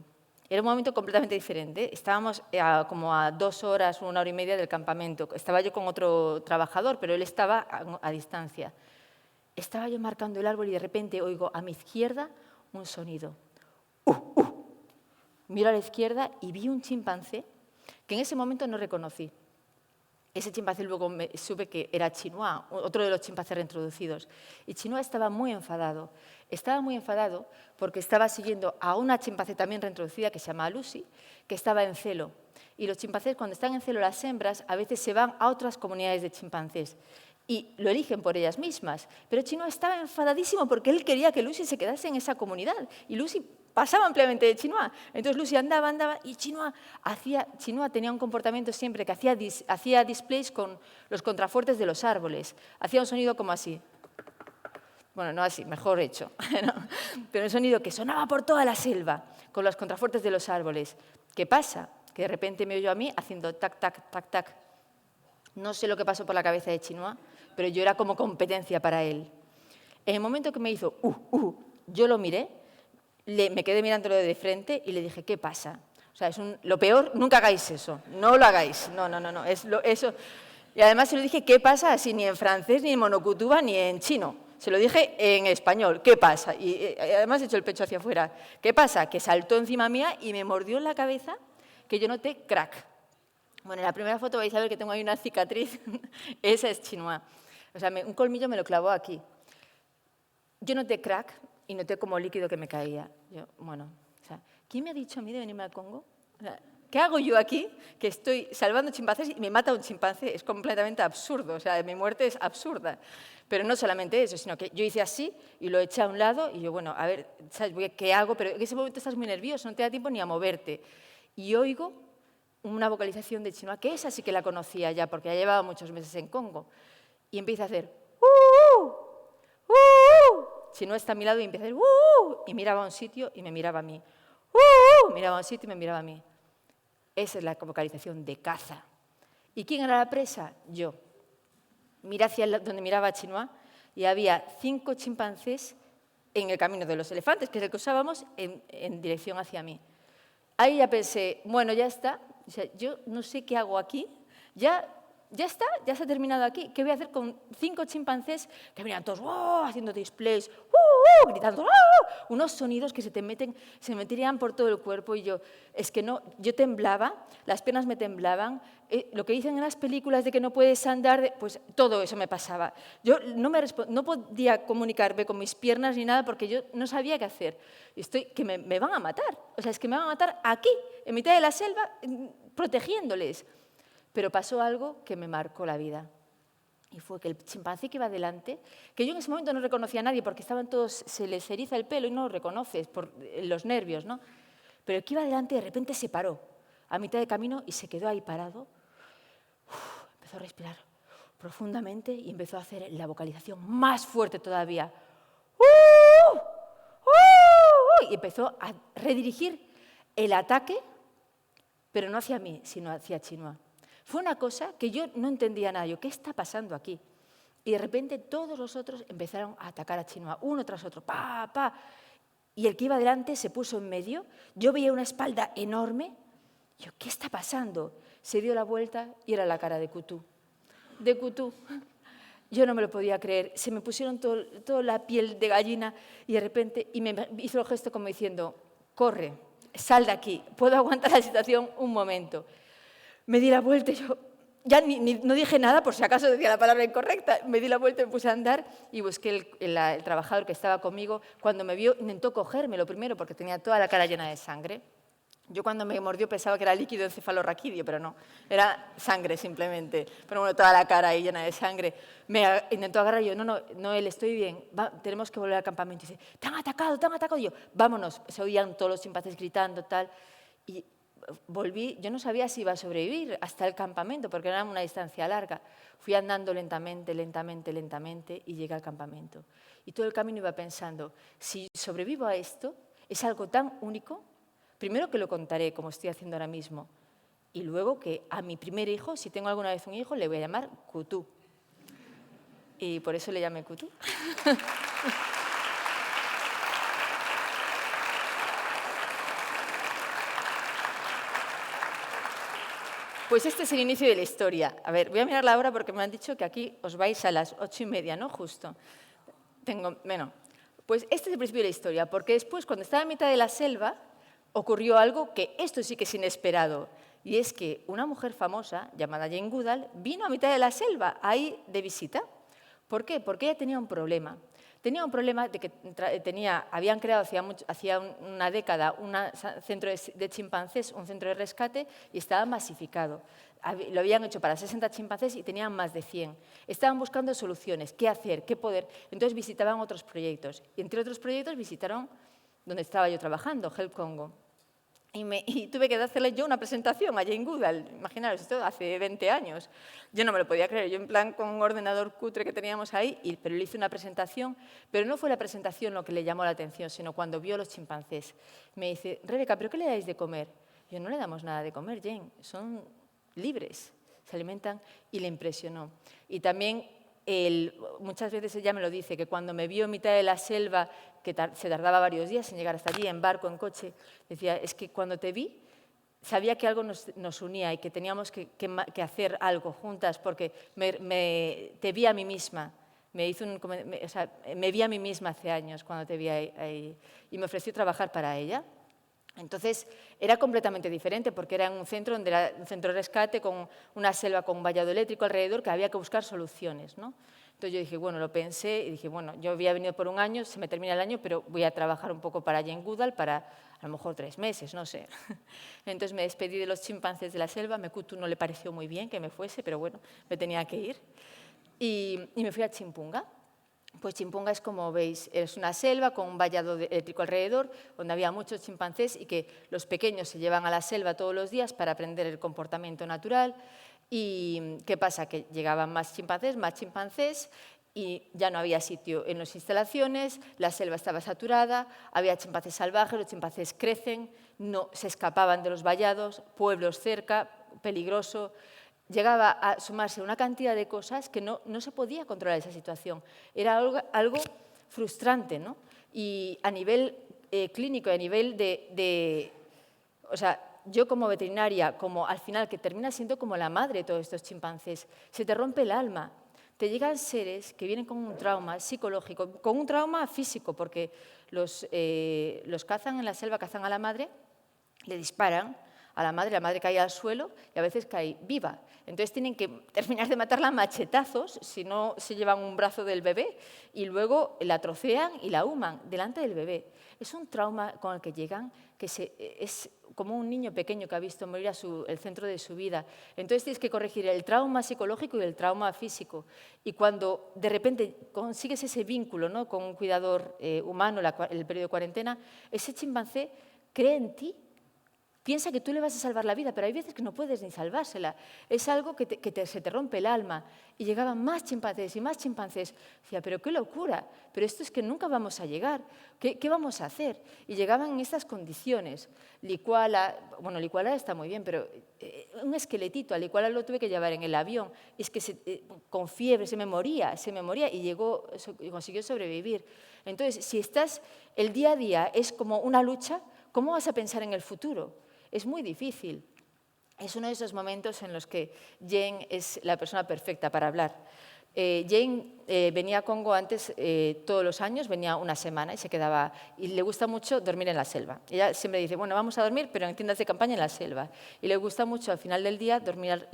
Era un momento completamente diferente. Estábamos como a 2 horas, 1 hora y media del campamento. Estaba yo con otro trabajador, pero él estaba a distancia. Estaba yo marcando el árbol y de repente oigo a mi izquierda un sonido. Miro a la izquierda y vi un chimpancé que en ese momento no reconocí. Ese chimpancé luego supe que era Chinois, otro de los chimpancés reintroducidos. Y Chinois estaba muy enfadado. Estaba muy enfadado porque estaba siguiendo a una chimpancé también reintroducida que se llama Lucy, que estaba en celo. Y los chimpancés, cuando están en celo, las hembras, a veces se van a otras comunidades de chimpancés y lo eligen por ellas mismas. Pero Chinois estaba enfadadísimo porque él quería que Lucy se quedase en esa comunidad. Y Lucy pasaba ampliamente de Chinois. Entonces Lucy andaba y Chinois tenía un comportamiento siempre que hacía displays con los contrafuertes de los árboles. Hacía un sonido como así. Bueno, no así, mejor hecho. ¿No? Pero un sonido que sonaba por toda la selva con los contrafuertes de los árboles. ¿Qué pasa? Que de repente me oyó a mí haciendo tac, tac, tac, tac. No sé lo que pasó por la cabeza de Chinois, pero yo era como competencia para él. En el momento que me hizo yo lo miré, me quedé mirándolo de frente y le dije, ¿qué pasa? O sea, lo peor, nunca hagáis eso, no lo hagáis, no, eso. Y además se lo dije, ¿qué pasa? Así ni en francés, ni en monocutuba, ni en chino. Se lo dije en español, ¿qué pasa? Y además he hecho el pecho hacia afuera. ¿Qué pasa? Que saltó encima mía y me mordió en la cabeza, que yo noté crack. Bueno, en la primera foto vais a ver que tengo ahí una cicatriz. Esa es Chinois. O sea, un colmillo me lo clavó aquí. Yo noté crack y noté como líquido que me caía. Yo, bueno, o sea, ¿quién me ha dicho a mí de venirme al Congo? O sea, ¿qué hago yo aquí que estoy salvando chimpancés y me mata un chimpancé? Es completamente absurdo. O sea, mi muerte es absurda. Pero no solamente eso, sino que yo hice así y lo eché a un lado y yo, bueno, a ver, ¿sabes qué hago? Pero en ese momento estás muy nervioso, no te da tiempo ni a moverte. Y oigo una vocalización de Chinois, que esa sí que la conocía ya, porque ya llevaba muchos meses en Congo. Y empieza a hacer Chinois está a mi lado y empieza a hacer y miraba a un sitio y me miraba a mí. Miraba a un sitio y me miraba a mí. Esa es la vocalización de caza. ¿Y quién era la presa? Yo. Miré hacia donde miraba a Chinois y había 5 chimpancés en el camino de los elefantes, que es el que usábamos, en dirección hacia mí. Ahí ya pensé, bueno, ya está. O sea, yo no sé qué hago aquí. Ya ya está, ya se ha terminado aquí. ¿Qué voy a hacer con 5 chimpancés que venían todos haciendo displays, gritando, unos sonidos que se meterían por todo el cuerpo? Y yo, es que no, yo temblaba, las piernas me temblaban. Lo que dicen en las películas de que no puedes andar, pues todo eso me pasaba. Yo no podía comunicarme con mis piernas ni nada porque yo no sabía qué hacer. Que me van a matar. O sea, es que me van a matar aquí, en mitad de la selva, protegiéndoles. Pero pasó algo que me marcó la vida. Y fue que el chimpancé que iba delante, que yo en ese momento no reconocía a nadie porque estaban todos, se les eriza el pelo y no lo reconoces por los nervios, ¿no? Pero el que iba delante de repente se paró a mitad de camino y se quedó ahí parado. Empezó a respirar profundamente y empezó a hacer la vocalización más fuerte todavía. Y empezó a redirigir el ataque, pero no hacia mí, sino hacia Chinois. Fue una cosa que yo no entendía nada. Yo, ¿qué está pasando aquí? Y de repente todos los otros empezaron a atacar a Chinois, uno tras otro, pa, pa. Y el que iba delante se puso en medio. Yo veía una espalda enorme. Yo, ¿qué está pasando? Se dio la vuelta y era la cara de Coutou. De Coutou. Yo no me lo podía creer. Se me pusieron toda la piel de gallina y de repente me hizo el gesto como diciendo, corre, sal de aquí, puedo aguantar la situación un momento. Me di la vuelta y yo ya no dije nada, por si acaso decía la palabra incorrecta. Me di la vuelta y me puse a andar y busqué el trabajador que estaba conmigo. Cuando me vio, intentó cogerme lo primero porque tenía toda la cara llena de sangre. Yo cuando me mordió pensaba que era líquido encefalorraquídeo, pero no, era sangre simplemente. Pero bueno, toda la cara ahí llena de sangre. Me intentó agarrar y yo, no, él, estoy bien, tenemos que volver al campamento. Y dice, te han atacado. Y yo, vámonos. Se oían todos los chimpancés gritando, tal. Y volví, yo no sabía si iba a sobrevivir hasta el campamento, porque era una distancia larga. Fui andando lentamente y llegué al campamento. Y todo el camino iba pensando, si sobrevivo a esto, es algo tan único. Primero que lo contaré, como estoy haciendo ahora mismo, y luego que a mi primer hijo, si tengo alguna vez un hijo, le voy a llamar Coutou. Y por eso le llamé Coutou. Pues este es el inicio de la historia. A ver, voy a mirar la hora porque me han dicho que aquí os vais a las 8:30, ¿no? Justo. Pues este es el principio de la historia, porque después, cuando estaba en mitad de la selva, ocurrió algo que esto sí que es inesperado, y es que una mujer famosa, llamada Jane Goodall, vino a mitad de la selva, ahí de visita. ¿Por qué? Porque ella tenía un problema. Tenía un problema de que habían creado hacía una década un centro de chimpancés, un centro de rescate, y estaba masificado. Lo habían hecho para 60 chimpancés y tenían más de 100. Estaban buscando soluciones, qué hacer, qué poder. Entonces visitaban otros proyectos. Y entre otros proyectos visitaron donde estaba yo trabajando, Help Congo. Y tuve que hacerle yo una presentación a Jane Goodall. Imaginaros, esto hace 20 años. Yo no me lo podía creer. Yo en plan con un ordenador cutre que teníamos ahí, pero le hice una presentación. Pero no fue la presentación lo que le llamó la atención, sino cuando vio los chimpancés. Me dice, Rebeca, ¿pero qué le dais de comer? Yo, no le damos nada de comer, Jane. Son libres, se alimentan, y le impresionó. Y también muchas veces ella me lo dice, que cuando me vio en mitad de la selva, que se tardaba varios días en llegar hasta allí, en barco, en coche, decía, es que cuando te vi, sabía que algo nos unía y que teníamos que hacer algo juntas, porque te vi a mí misma. Me vi a mí misma hace años cuando te vi ahí, y me ofreció trabajar para ella. Entonces, era completamente diferente, porque era un centro donde era un centro de rescate con una selva con un vallado eléctrico alrededor, que había que buscar soluciones, ¿no? Entonces yo dije, bueno, lo pensé y dije, bueno, yo había venido por un año, se me termina el año, pero voy a trabajar un poco para Jane Goodall, para a lo mejor 3 meses, no sé. Entonces me despedí de los chimpancés de la selva, a Coutou no le pareció muy bien que me fuese, pero bueno, me tenía que ir. Y me fui a Chimpunga. Pues Chimpunga es, como veis, es una selva con un vallado eléctrico alrededor, donde había muchos chimpancés y que los pequeños se llevan a la selva todos los días para aprender el comportamiento natural. ¿Y qué pasa? Que llegaban más chimpancés y ya no había sitio en las instalaciones, la selva estaba saturada, había chimpancés salvajes, los chimpancés crecen, no se escapaban de los vallados, pueblos cerca, peligroso. Llegaba a sumarse una cantidad de cosas que no se podía controlar esa situación. Era algo frustrante, ¿no? Y a nivel clínico y a nivel o sea, yo como veterinaria, como al final, que termina siendo como la madre de todos estos chimpancés, se te rompe el alma. Te llegan seres que vienen con un trauma psicológico, con un trauma físico, porque los cazan en la selva, cazan a la madre, le disparan a la madre cae al suelo y a veces cae viva. Entonces tienen que terminar de matarla a machetazos, si no se llevan un brazo del bebé, y luego la trocean y la ahuman delante del bebé. Es un trauma con el que llegan, que es como un niño pequeño que ha visto morir a el centro de su vida. Entonces tienes que corregir el trauma psicológico y el trauma físico. Y cuando de repente consigues ese vínculo, ¿no?, con un cuidador humano, el periodo de cuarentena, ese chimpancé cree en ti. Piensa que tú le vas a salvar la vida, pero hay veces que no puedes ni salvársela. Es algo que se te rompe el alma. Y llegaban más chimpancés y más chimpancés. Decía, pero qué locura, pero esto es que nunca vamos a llegar. ¿Qué vamos a hacer? Y llegaban en estas condiciones. Licuala está muy bien, pero un esqueletito, a Licuala lo tuve que llevar en el avión. Es que con fiebre se me moría y consiguió sobrevivir. Entonces, si el día a día es como una lucha, ¿cómo vas a pensar en el futuro? Es muy difícil. Es uno de esos momentos en los que Jane es la persona perfecta para hablar. Jane venía a Congo antes todos los años, venía una semana y se quedaba. Y le gusta mucho dormir en la selva. Ella siempre dice, bueno, vamos a dormir, pero en tiendas de campaña en la selva. Y le gusta mucho al final del día dormir,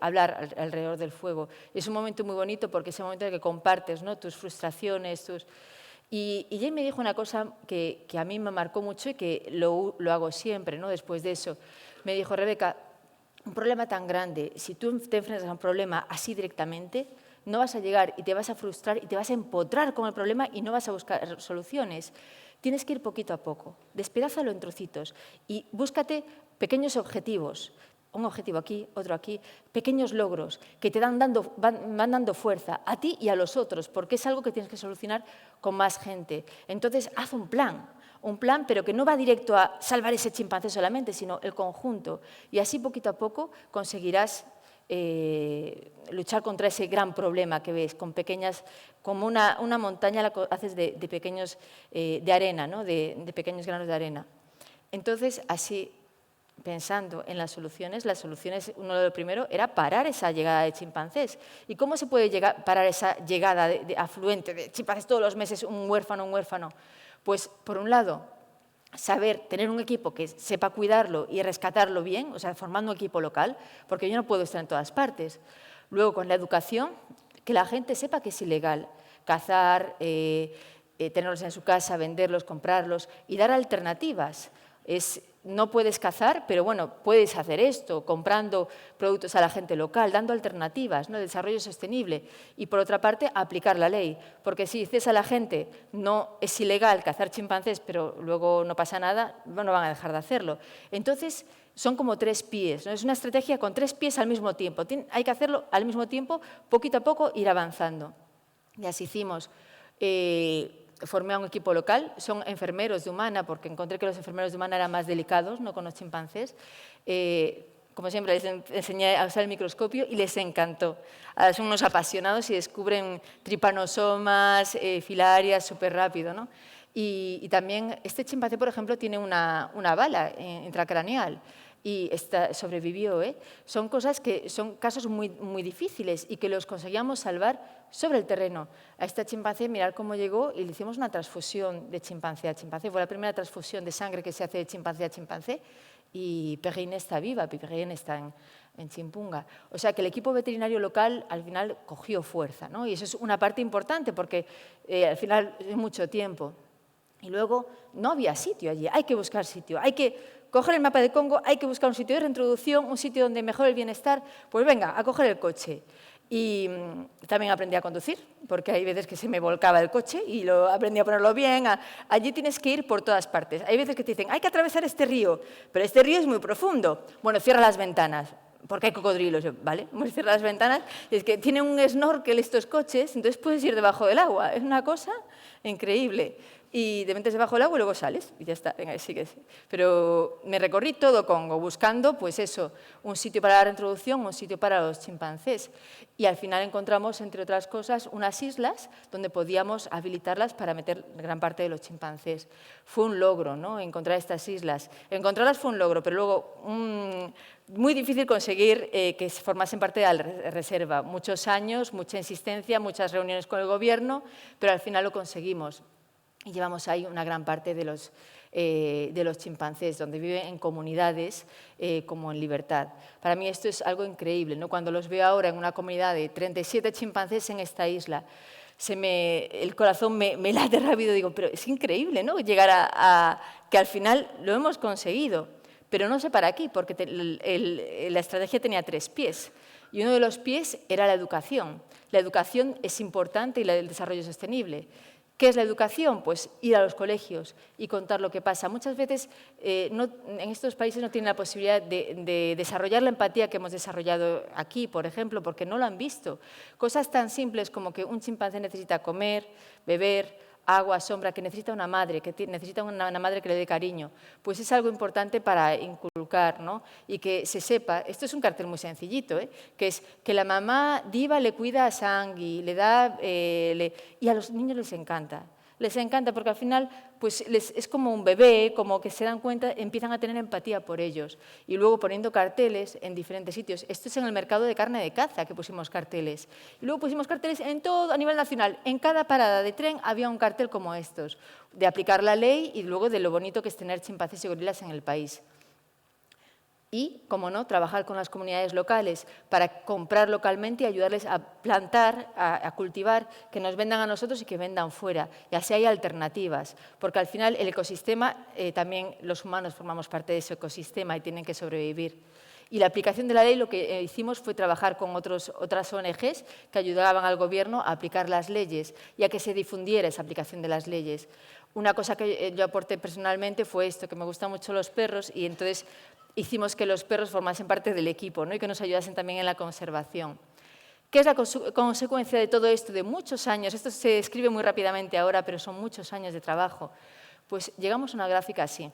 hablar alrededor del fuego. Es un momento muy bonito porque es el momento en el que compartes, ¿no?, tus frustraciones, Y Jane me dijo una cosa que a mí me marcó mucho y que lo hago siempre, ¿no?, después de eso. Me dijo, Rebeca, un problema tan grande, si tú te enfrentas a un problema así directamente, no vas a llegar y te vas a frustrar y te vas a empotrar con el problema y no vas a buscar soluciones. Tienes que ir poquito a poco, despedázalo en trocitos y búscate pequeños objetivos. Un objetivo aquí, otro aquí, pequeños logros que te van dando fuerza a ti y a los otros, porque es algo que tienes que solucionar con más gente. Entonces, haz un plan, pero que no va directo a salvar ese chimpancé solamente, sino el conjunto. Y así, poquito a poco, conseguirás luchar contra ese gran problema que ves, con pequeñas, como una montaña la haces de pequeños de arena, ¿no?, de pequeños granos de arena. Entonces, así, pensando en las soluciones, uno de lo primero era parar esa llegada de chimpancés. ¿Y cómo se puede parar esa llegada de afluente de chimpancés todos los meses, un huérfano? Pues, por un lado, tener un equipo que sepa cuidarlo y rescatarlo bien, o sea, formando un equipo local, porque yo no puedo estar en todas partes. Luego, con la educación, que la gente sepa que es ilegal cazar, tenerlos en su casa, venderlos, comprarlos y dar alternativas. No puedes cazar, pero bueno, puedes hacer esto, comprando productos a la gente local, dando alternativas, ¿no?, de desarrollo sostenible. Y por otra parte, aplicar la ley, porque si dices a la gente no es ilegal cazar chimpancés, pero luego no pasa nada, no van a dejar de hacerlo. Entonces, son como 3 pies, ¿no? Es una estrategia con 3 pies al mismo tiempo. Hay que hacerlo al mismo tiempo, poquito a poco, ir avanzando. Y así hicimos. Formé a un equipo local, son enfermeros de Humana, porque encontré que los enfermeros de Humana eran más delicados, no con los chimpancés. Como siempre, les enseñé a usar el microscopio y les encantó. Ahora son unos apasionados y descubren tripanosomas, filarias, súper rápido, ¿no? Y también este chimpancé, por ejemplo, tiene una bala intracraneal y sobrevivió. Son casos muy, muy difíciles y que los conseguíamos salvar sobre el terreno. A esta chimpancé, mirad cómo llegó y le hicimos una transfusión de chimpancé a chimpancé. Fue la primera transfusión de sangre que se hace de chimpancé a chimpancé y Perrine está viva, Perrine está en Chimpunga. O sea que el equipo veterinario local al final cogió fuerza, ¿no? Y eso es una parte importante porque al final es mucho tiempo. Y luego no había sitio allí, hay que buscar sitio, hay que coger el mapa de Congo, hay que buscar un sitio de reintroducción, un sitio donde mejore el bienestar. Pues venga, a coger el coche. Y también aprendí a conducir, porque hay veces que se me volcaba el coche y aprendí a ponerlo bien. Allí tienes que ir por todas partes. Hay veces que te dicen, hay que atravesar este río, pero este río es muy profundo. Bueno, cierra las ventanas, porque hay cocodrilos. Yo, ¿vale? Cierra las ventanas. Y es que tienen un snorkel estos coches, entonces puedes ir debajo del agua. Es una cosa increíble. y te metes debajo del agua y luego sales y ya está, venga, sigues. Pero me recorrí todo Congo buscando, pues eso, un sitio para la reintroducción, un sitio para los chimpancés. Y al final encontramos, entre otras cosas, unas islas donde podíamos habilitarlas para meter gran parte de los chimpancés. Fue un logro, ¿no?, encontrar estas islas. Encontrarlas fue un logro, pero luego muy difícil conseguir que se formasen parte de la reserva. Muchos años, mucha insistencia, muchas reuniones con el gobierno, pero al final lo conseguimos. Y llevamos ahí una gran parte de los chimpancés, donde viven en comunidades como en libertad. Para mí esto es algo increíble, ¿no? Cuando los veo ahora en una comunidad de 37 chimpancés en esta isla, el corazón me late rápido, digo, pero es increíble, ¿no?, llegar a que al final lo hemos conseguido. Pero no sé para qué, porque la estrategia tenía 3 pies. Y uno de los pies era la educación. La educación es importante y el desarrollo sostenible. ¿Qué es la educación? Pues ir a los colegios y contar lo que pasa. Muchas veces en estos países no tienen la posibilidad de desarrollar la empatía que hemos desarrollado aquí, por ejemplo, porque no lo han visto. Cosas tan simples como que un chimpancé necesita comer, beber, agua, sombra, que necesita una madre, que necesita una madre que le dé cariño. Pues es algo importante para inculcar, ¿no? Y que se sepa, esto es un cartel muy sencillito, que es que la mamá diva le cuida a Sangui, le da, y a los niños les encanta. Les encanta porque al final pues es como un bebé, como que se dan cuenta, empiezan a tener empatía por ellos. Y luego poniendo carteles en diferentes sitios. Esto es en el mercado de carne de caza que pusimos carteles. Y luego pusimos carteles en todo, a nivel nacional. En cada parada de tren había un cartel como estos, de aplicar la ley y luego de lo bonito que es tener chimpancés y gorilas en el país. Y, como no, trabajar con las comunidades locales para comprar localmente y ayudarles a plantar, a cultivar, que nos vendan a nosotros y que vendan fuera. Y así hay alternativas, porque al final el ecosistema, también los humanos formamos parte de ese ecosistema y tienen que sobrevivir. Y la aplicación de la ley, lo que hicimos fue trabajar con otras ONGs que ayudaban al gobierno a aplicar las leyes y a que se difundiera esa aplicación de las leyes. Una cosa que yo aporté personalmente fue esto, que me gustan mucho los perros y entonces hicimos que los perros formasen parte del equipo, ¿no?, y que nos ayudasen también en la conservación. ¿Qué es la consecuencia de todo esto? De muchos años, esto se escribe muy rápidamente ahora, pero son muchos años de trabajo. Pues llegamos a una gráfica así.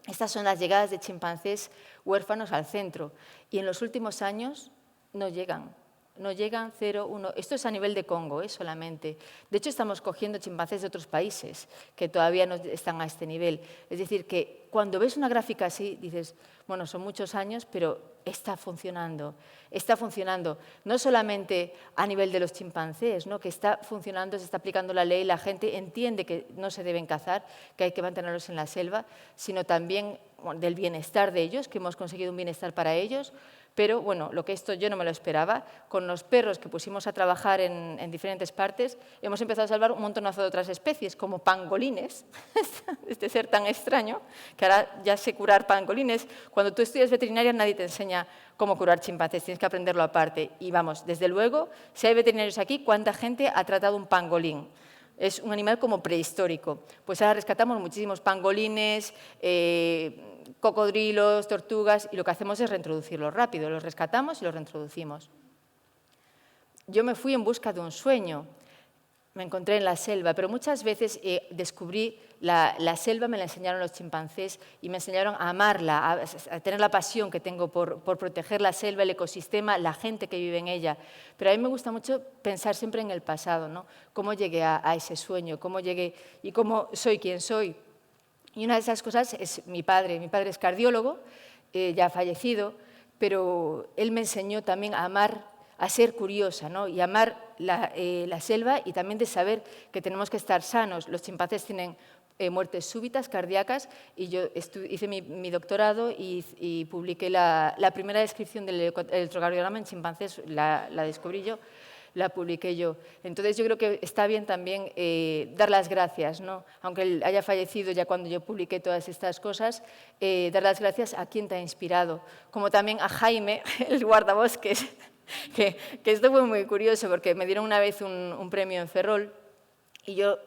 Estas son las llegadas de chimpancés huérfanos al centro y en los últimos años no llegan. No llegan 0, 1. Esto es a nivel de Congo, solamente. De hecho, estamos cogiendo chimpancés de otros países que todavía no están a este nivel. Es decir, que cuando ves una gráfica así, dices, bueno, son muchos años, pero está funcionando. Está funcionando no solamente a nivel de los chimpancés, ¿no?, que está funcionando, se está aplicando la ley, la gente entiende que no se deben cazar, que hay que mantenerlos en la selva, sino también del bienestar de ellos, que hemos conseguido un bienestar para ellos. Pero, bueno, lo que esto yo no me lo esperaba, con los perros que pusimos a trabajar en diferentes partes, hemos empezado a salvar un montonazo de otras especies, como pangolines, este ser tan extraño, que ahora ya sé curar pangolines. Cuando tú estudias veterinaria nadie te enseña cómo curar chimpancés, tienes que aprenderlo aparte. Y vamos, desde luego, si hay veterinarios aquí, ¿cuánta gente ha tratado un pangolín? Es un animal como prehistórico. Pues ahora rescatamos muchísimos pangolines, cocodrilos, tortugas, y lo que hacemos es reintroducirlos rápido. Los rescatamos y los reintroducimos. Yo me fui en busca de un sueño. Me encontré en la selva, pero muchas veces descubrí la selva, me la enseñaron los chimpancés y me enseñaron a amarla, a tener la pasión que tengo por proteger la selva, el ecosistema, la gente que vive en ella. Pero a mí me gusta mucho pensar siempre en el pasado, ¿no? Cómo llegué a ese sueño, cómo llegué y cómo soy quien soy. Y una de esas cosas es mi padre. Mi padre es cardiólogo, ya fallecido, pero él me enseñó también a amar, a ser curiosa, ¿no?, y amar la selva y también de saber que tenemos que estar sanos. Los chimpancés tienen muertes súbitas, cardíacas, y yo hice mi doctorado y publiqué la primera descripción del electrocardiograma en chimpancés, la descubrí yo, la publiqué yo. Entonces yo creo que está bien también dar las gracias, ¿no?, aunque él haya fallecido ya cuando yo publiqué todas estas cosas, dar las gracias a quien te ha inspirado, como también a Jaime, el guardabosques, que esto fue muy curioso porque me dieron una vez un premio en Ferrol Y yo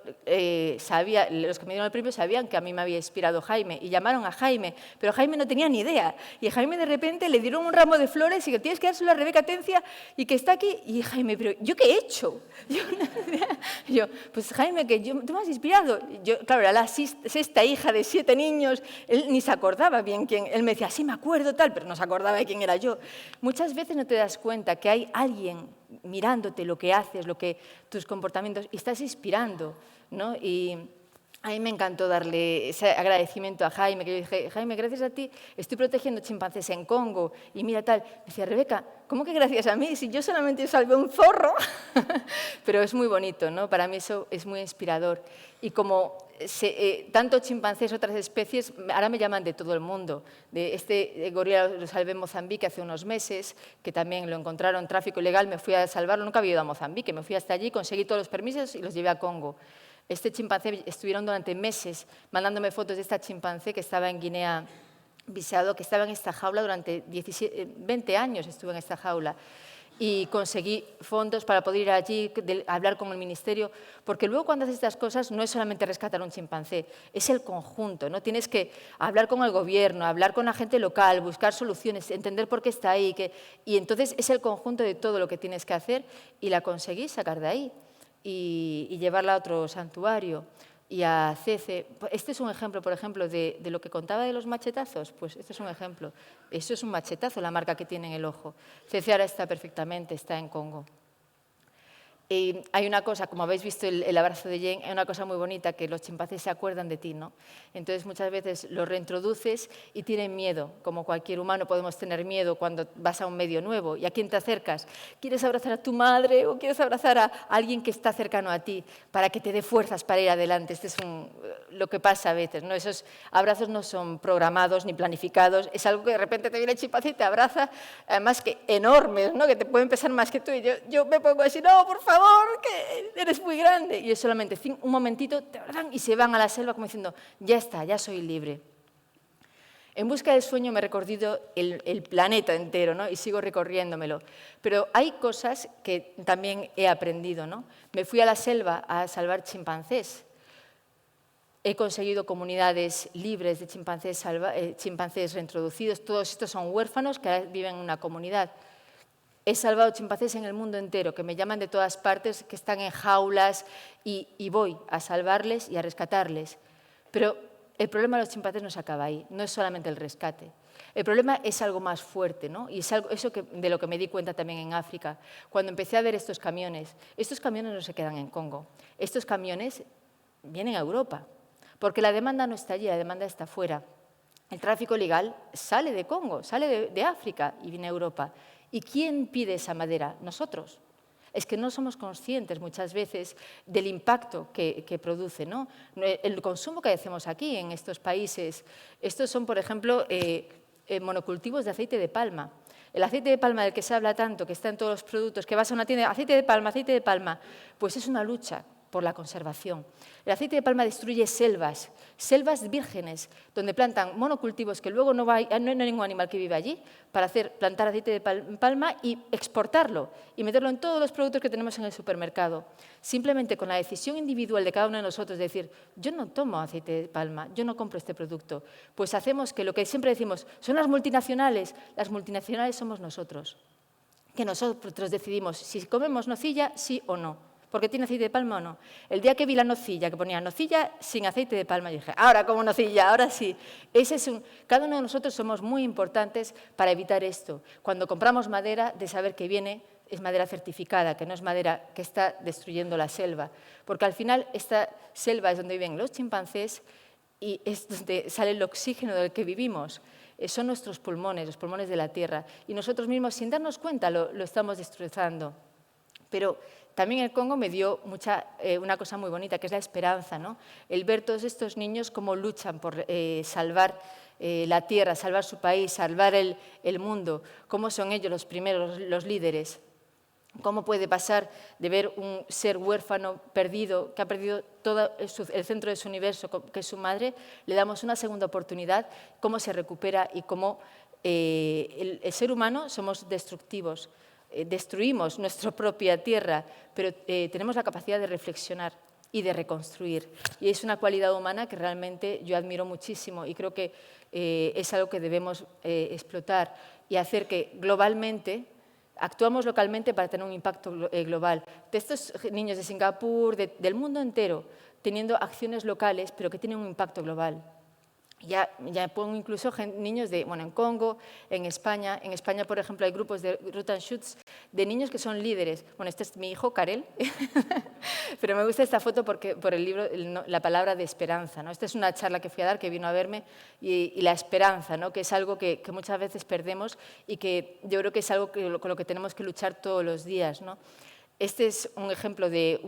sabía, los que me dieron el premio sabían que a mí me había inspirado Jaime y llamaron a Jaime, pero Jaime no tenía ni idea. Y a Jaime de repente le dieron un ramo de flores y que tienes que dárselo a Rebeca Atencia y que está aquí. Y Jaime, ¿pero yo qué he hecho? Yo pues Jaime, que tú me has inspirado. Yo, claro, era la sexta hija de 7 niños, él ni se acordaba bien quién. Él me decía, sí, me acuerdo, tal, pero no se acordaba de quién era yo. Muchas veces no te das cuenta que hay alguien mirándote lo que haces, tus comportamientos, y estás inspirando, ¿no? Y a mí me encantó darle ese agradecimiento a Jaime, que yo dije, Jaime, gracias a ti estoy protegiendo chimpancés en Congo, y mira tal. Me decía, Rebeca, ¿cómo que gracias a mí? Si yo solamente salvé un zorro. Pero es muy bonito, ¿no? Para mí eso es muy inspirador. Y como tanto chimpancés, otras especies, ahora me llaman de todo el mundo. De este gorila lo salvé en Mozambique hace unos meses, que también lo encontraron tráfico ilegal, me fui a salvarlo, nunca había ido a Mozambique, me fui hasta allí, conseguí todos los permisos y los llevé a Congo. Este chimpancé, estuvieron durante meses mandándome fotos de esta chimpancé que estaba en Guinea-Bissau, que estaba en esta jaula durante 20 años, estuve en esta jaula. Y conseguí fondos para poder ir allí, hablar con el ministerio, porque luego cuando haces estas cosas no es solamente rescatar un chimpancé, es el conjunto, ¿no? Tienes que hablar con el gobierno, hablar con la gente local, buscar soluciones, entender por qué está ahí, y entonces es el conjunto de todo lo que tienes que hacer, y la conseguí sacar de ahí y llevarla a otro santuario. Y a Cece, este es un ejemplo, por ejemplo, de lo que contaba de los machetazos, pues este es un ejemplo. Eso es un machetazo, la marca que tiene en el ojo. Cece ahora está perfectamente, está en Congo. Y hay una cosa, como habéis visto el abrazo de Jane, hay una cosa muy bonita, que los chimpancés se acuerdan de ti, ¿no? Entonces muchas veces los reintroduces y tienen miedo, como cualquier humano podemos tener miedo cuando vas a un medio nuevo. ¿Y a quién te acercas? ¿Quieres abrazar a tu madre o quieres abrazar a alguien que está cercano a ti para que te dé fuerzas para ir adelante? Este es lo que pasa a veces, ¿no? Esos abrazos no son programados ni planificados, es algo que de repente te viene el chimpancé y te abraza, además que enormes, ¿no? Que te pueden pesar más que tú. Y yo me pongo así, no, por favor, que eres muy grande. Y es solamente un momentito, te abrazan y se van a la selva como diciendo, ya está, ya soy libre. En busca del sueño me he recorrido el planeta entero, ¿no? Y sigo recorriéndomelo. Pero hay cosas que también he aprendido, ¿no? Me fui a la selva a salvar chimpancés. He conseguido comunidades libres de chimpancés reintroducidos. Todos estos son huérfanos que ahora viven en una comunidad. He salvado chimpancés en el mundo entero, que me llaman de todas partes, que están en jaulas, y voy a salvarles y a rescatarles. Pero el problema de los chimpancés no se acaba ahí, no es solamente el rescate. El problema es algo más fuerte, ¿no? Y es eso de lo que me di cuenta también en África. Cuando empecé a ver estos camiones no se quedan en Congo. Estos camiones vienen a Europa, porque la demanda no está allí, la demanda está fuera. El tráfico ilegal sale de Congo, sale de África y viene a Europa. ¿Y quién pide esa madera? Nosotros. Es que no somos conscientes muchas veces del impacto que produce, ¿no? El consumo que hacemos aquí en estos países. Estos son, por ejemplo, monocultivos de aceite de palma. El aceite de palma del que se habla tanto, que está en todos los productos, que vas a una tienda, aceite de palma, pues es una lucha por la conservación. El aceite de palma destruye selvas vírgenes, donde plantan monocultivos que luego no hay ningún animal que vive allí, para plantar aceite de palma y exportarlo y meterlo en todos los productos que tenemos en el supermercado. Simplemente con la decisión individual de cada uno de nosotros de decir, yo no tomo aceite de palma, yo no compro este producto, pues hacemos que lo que siempre decimos, son las multinacionales somos nosotros, que nosotros decidimos si comemos nocilla, sí o no. Porque tiene aceite de palma o no. El día que vi la nocilla, que ponía nocilla sin aceite de palma, yo dije, ahora como nocilla, ahora sí. Cada uno de nosotros somos muy importantes para evitar esto. Cuando compramos madera, de saber que es madera certificada, que no es madera que está destruyendo la selva. Porque al final esta selva es donde viven los chimpancés y es donde sale el oxígeno del que vivimos. Son nuestros pulmones, los pulmones de la tierra. Y nosotros mismos, sin darnos cuenta, lo estamos destrozando. Pero también el Congo me dio una cosa muy bonita, que es la esperanza, ¿no? El ver todos estos niños cómo luchan por salvar la tierra, salvar su país, salvar el mundo, cómo son ellos los primeros, los líderes. Cómo puede pasar de ver un ser huérfano perdido, que ha perdido todo el centro de su universo, que es su madre, le damos una segunda oportunidad, cómo se recupera y cómo el ser humano somos destructivos. Destruimos nuestra propia tierra, pero tenemos la capacidad de reflexionar y de reconstruir. Y es una cualidad humana que realmente yo admiro muchísimo y creo que es algo que debemos explotar y hacer que globalmente actuamos localmente para tener un impacto global. De estos niños de Singapur, del mundo entero, teniendo acciones locales, pero que tienen un impacto global. Ya pongo incluso niños en Congo, en España. En España, por ejemplo, hay grupos de Root and Shoots de niños que son líderes. Bueno, este es mi hijo, Karel, pero me gusta esta foto por el libro, la palabra de esperanza, ¿no? Esta es una charla que fui a dar, que vino a verme, y la esperanza, ¿no? Que es algo que muchas veces perdemos y que yo creo que es algo con lo que tenemos que luchar todos los días, ¿no? Este es un ejemplo de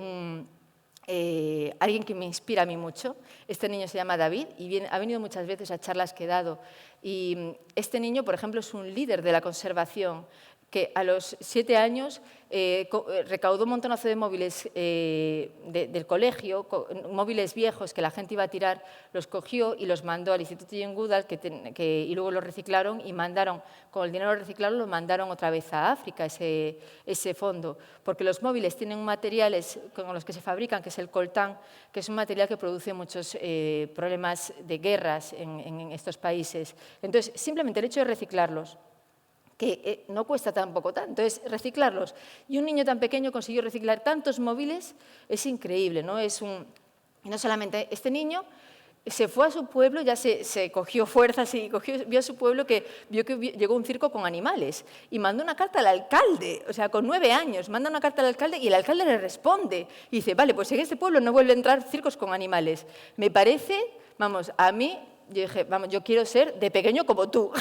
alguien que me inspira a mí mucho. Este niño se llama David y ha venido muchas veces a charlas que he dado. Y este niño, por ejemplo, es un líder de la conservación que a los 7 años recaudó un montonazo de móviles del colegio, móviles viejos que la gente iba a tirar, los cogió y los mandó al Instituto Jane Goodall, y luego los reciclaron y mandaron, con el dinero reciclado, lo mandaron otra vez a África, ese fondo, porque los móviles tienen materiales con los que se fabrican, que es el coltán, que es un material que produce muchos problemas de guerras en estos países. Entonces, simplemente el hecho de reciclarlos, que no cuesta tampoco tanto, es reciclarlos. Y un niño tan pequeño consiguió reciclar tantos móviles, es increíble, ¿no? Y no solamente este niño se fue a su pueblo, ya se cogió fuerzas y vio a su pueblo, que vio que llegó un circo con animales y mandó una carta al alcalde, o sea, con 9 años, manda una carta al alcalde y el alcalde le responde y dice, vale, pues en este pueblo no vuelven a entrar circos con animales. Me parece, vamos, a mí, yo dije, vamos, yo quiero ser de pequeño como tú.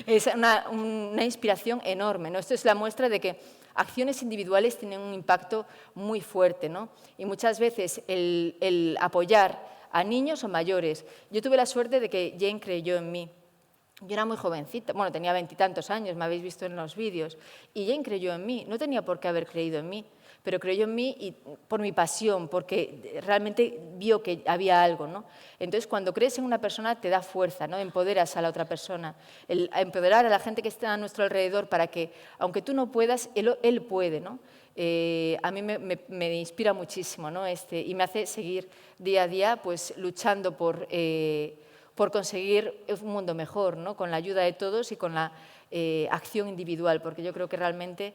Es una inspiración enorme, ¿no? Esto es la muestra de que acciones individuales tienen un impacto muy fuerte, ¿no? Y muchas veces el apoyar a niños o mayores. Yo tuve la suerte de que Jane creyó en mí. Yo era muy jovencita, bueno, tenía 20 y tantos años, me habéis visto en los vídeos, y Jane creyó en mí. No tenía por qué haber creído en mí, pero creyó en mí y por mi pasión, porque realmente vio que había algo, ¿no? Entonces, cuando crees en una persona, te da fuerza, ¿no? Empoderas a la otra persona. Empoderar a la gente que está a nuestro alrededor para que, aunque tú no puedas, él puede, ¿no? A mí me inspira muchísimo, ¿no? Y me hace seguir día a día pues, luchando por conseguir un mundo mejor, ¿no? Con la ayuda de todos y con la acción individual, porque yo creo que realmente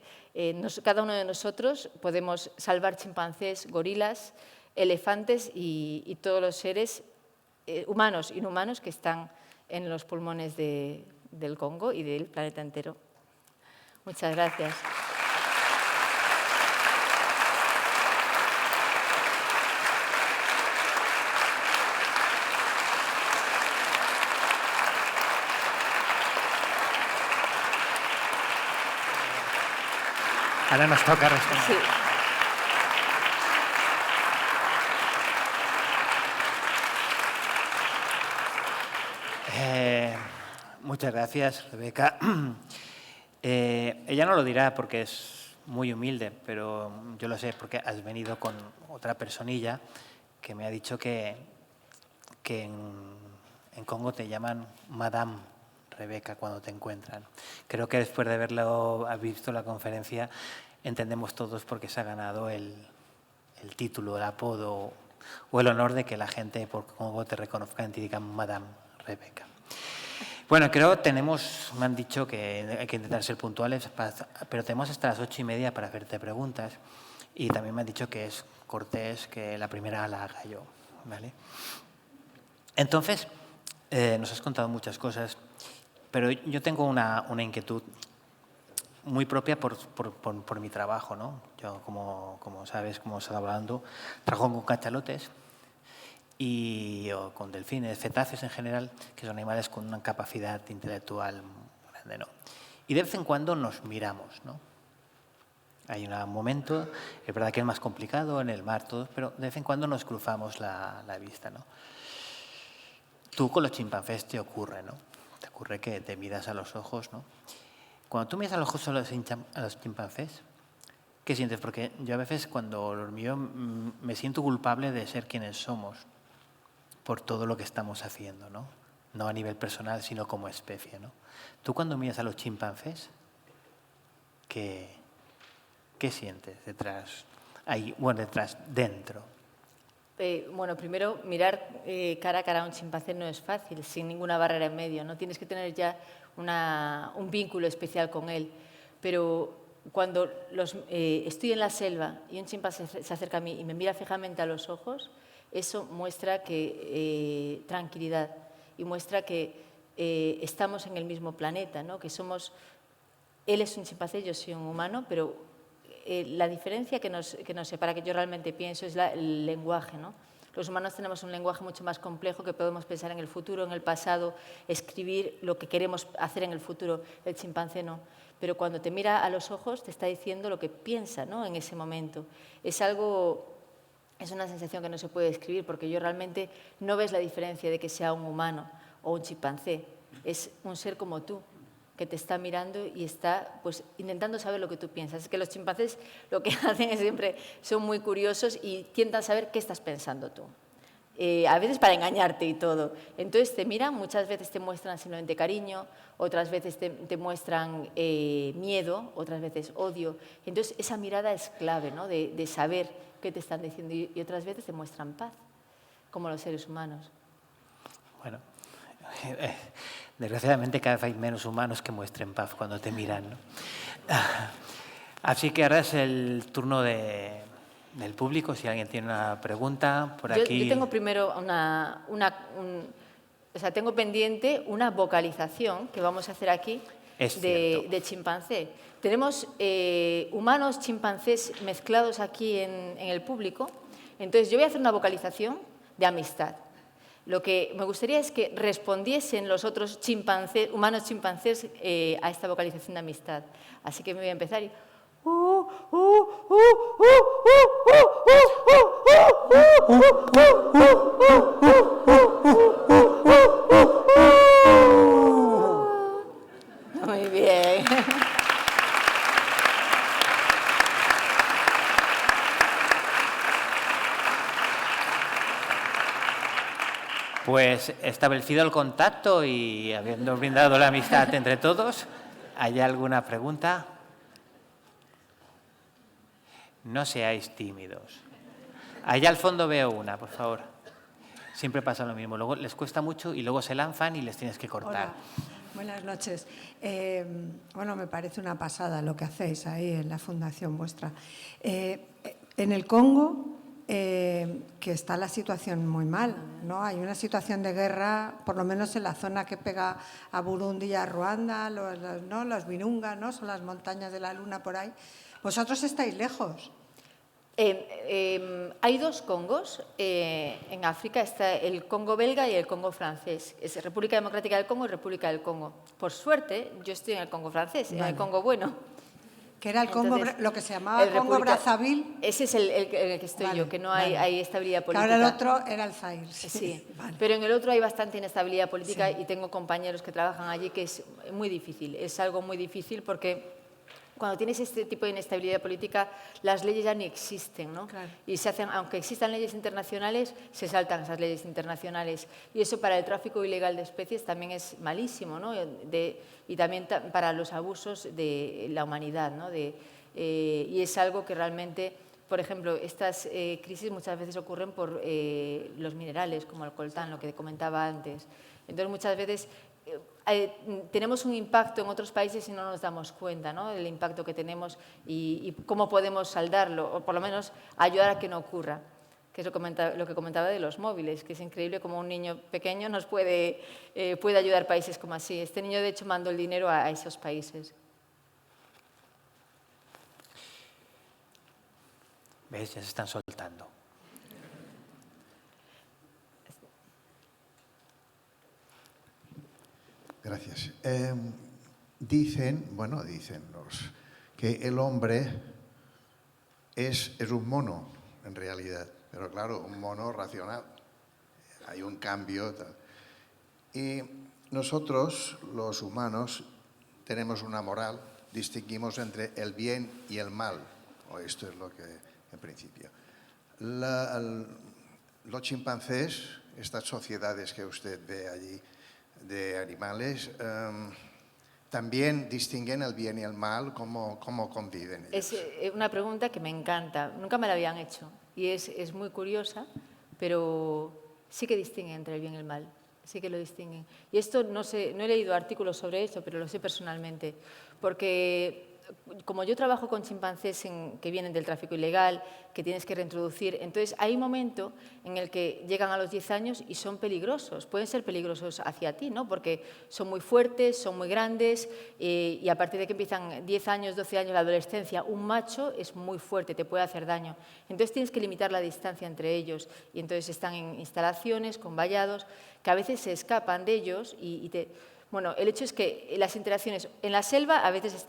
cada uno de nosotros podemos salvar chimpancés, gorilas, elefantes y todos los seres humanos e inhumanos que están en los pulmones del Congo y del planeta entero. Muchas gracias. Ahora nos toca responder. Sí. Muchas gracias, Rebeca. Ella no lo dirá porque es muy humilde, pero yo lo sé porque has venido con otra personilla que me ha dicho que en Congo te llaman Madame Rebeca cuando te encuentran. Creo que después de haber visto la conferencia entendemos todos por qué se ha ganado el título, el apodo o el honor de que la gente por Congo te reconozca y te digan Madame Rebeca. Bueno, me han dicho que hay que intentar ser puntuales, pero tenemos hasta las 8:30 para hacerte preguntas y también me han dicho que es cortés que la primera la haga yo, ¿vale? Entonces, nos has contado muchas cosas, pero yo tengo una inquietud muy propia por mi trabajo, ¿no? Yo, como sabes, como os estaba hablando, trabajo con cachalotes o con delfines, cetáceos en general, que son animales con una capacidad intelectual grande, ¿no? Y de vez en cuando nos miramos, ¿no? Hay un momento, es verdad que es más complicado en el mar, todo, pero de vez en cuando nos cruzamos la vista, ¿no? Tú con los chimpancés te ocurre, ¿no? Te ocurre que te miras a los ojos, ¿no? Cuando tú miras a los ojos a los chimpancés, ¿qué sientes? Porque yo a veces cuando los miro me siento culpable de ser quienes somos por todo lo que estamos haciendo, ¿no? No a nivel personal, sino como especie, ¿no? Tú cuando miras a los chimpancés, ¿qué sientes detrás? Dentro. Bueno, primero, mirar cara a cara a un chimpancé no es fácil, sin ninguna barrera en medio, ¿no? Tienes que tener ya un vínculo especial con él. Pero cuando estoy en la selva y un chimpancé se acerca a mí y me mira fijamente a los ojos, eso muestra tranquilidad y muestra que estamos en el mismo planeta, ¿no? Que somos... Él es un chimpancé, yo soy un humano, pero la diferencia que nos separa, que yo realmente pienso, es el lenguaje, ¿no? Los humanos tenemos un lenguaje mucho más complejo que podemos pensar en el futuro, en el pasado, escribir lo que queremos hacer en el futuro. El chimpancé no. Pero cuando te mira a los ojos te está diciendo lo que piensa, ¿no? En ese momento. Es una sensación que no se puede describir porque yo realmente no ves la diferencia de que sea un humano o un chimpancé. Es un ser como tú, que te está mirando y está pues, intentando saber lo que tú piensas. Es que los chimpancés lo que hacen es siempre, son muy curiosos y intentan saber qué estás pensando tú. A veces para engañarte y todo. Entonces te miran, muchas veces te muestran simplemente cariño, otras veces te muestran miedo, otras veces odio. Entonces esa mirada es clave, ¿no? de saber qué te están diciendo y otras veces te muestran paz, como los seres humanos. Bueno, desgraciadamente cada vez hay menos humanos que muestren paz cuando te miran, ¿no? Así que ahora es el turno del público. Si alguien tiene una pregunta, por aquí... Yo tengo primero tengo pendiente una vocalización que vamos a hacer aquí de chimpancé. Tenemos humanos chimpancés mezclados aquí en el público. Entonces, yo voy a hacer una vocalización de amistad. Lo que me gustaría es que respondiesen los otros humanos chimpancés a esta vocalización de amistad. Así que me voy a empezar y... Muy bien. Pues establecido el contacto y habiendo brindado la amistad entre todos, ¿hay alguna pregunta? No seáis tímidos. Allá al fondo veo una, por favor. Siempre pasa lo mismo. Luego les cuesta mucho y luego se lanzan y les tienes que cortar. Hola. Buenas noches. Bueno, me parece una pasada lo que hacéis ahí en la fundación vuestra. En el Congo, que está la situación muy mal, ¿no? Hay una situación de guerra, por lo menos en la zona que pega a Burundi y a Ruanda, los Virunga, ¿no? Son las montañas de la luna por ahí. Vosotros estáis lejos. Hay dos Congos en África, está el Congo belga y el Congo francés. Es República Democrática del Congo y República del Congo. Por suerte, yo estoy en el Congo francés, en el Congo bueno. Que era el Congo, lo que se llamaba Congo Brazzaville. Ese es el que estoy yo, que no hay estabilidad política. Ahora el otro era el Zaire. Sí, vale. Pero en el otro hay bastante inestabilidad política y tengo compañeros que trabajan allí que es muy difícil. Es algo muy difícil porque cuando tienes este tipo de inestabilidad política, las leyes ya ni existen, ¿no? Claro. Y se hacen, aunque existan leyes internacionales, se saltan esas leyes internacionales. Y eso para el tráfico ilegal de especies también es malísimo, ¿no? Y también para los abusos de la humanidad, ¿no? Y es algo que realmente, por ejemplo, estas crisis muchas veces ocurren por los minerales, como el coltán, lo que comentaba antes. Entonces, muchas veces tenemos un impacto en otros países y no nos damos cuenta, ¿no? Del impacto que tenemos y cómo podemos saldarlo, o por lo menos ayudar a que no ocurra, que es lo que comentaba de los móviles, que es increíble cómo un niño pequeño nos puede ayudar países como así. Este niño, de hecho, mandó el dinero a esos países. ¿Ves? Ya se están soltando. Gracias. Dicen que el hombre es un mono, en realidad. Pero claro, un mono racional. Hay un cambio. Tal. Y nosotros, los humanos, tenemos una moral. Distinguimos entre el bien y el mal. O esto es lo que, en principio. Los chimpancés, estas sociedades que usted ve allí, de animales, también distinguen el bien y el mal, ¿cómo conviven ellos? Es una pregunta que me encanta, nunca me la habían hecho y es muy curiosa pero sí que distinguen entre el bien y el mal, sí que lo distinguen. Y esto no he leído artículos sobre esto, pero lo sé personalmente, porque como yo trabajo con chimpancés que vienen del tráfico ilegal, que tienes que reintroducir, entonces hay un momento en el que llegan a los 10 años y son peligrosos, pueden ser peligrosos hacia ti, ¿no? Porque son muy fuertes, son muy grandes y a partir de que empiezan 10 años, 12 años, la adolescencia, un macho es muy fuerte, te puede hacer daño. Entonces tienes que limitar la distancia entre ellos y entonces están en instalaciones con vallados que a veces se escapan de ellos y te... Bueno, el hecho es que las interacciones en la selva a veces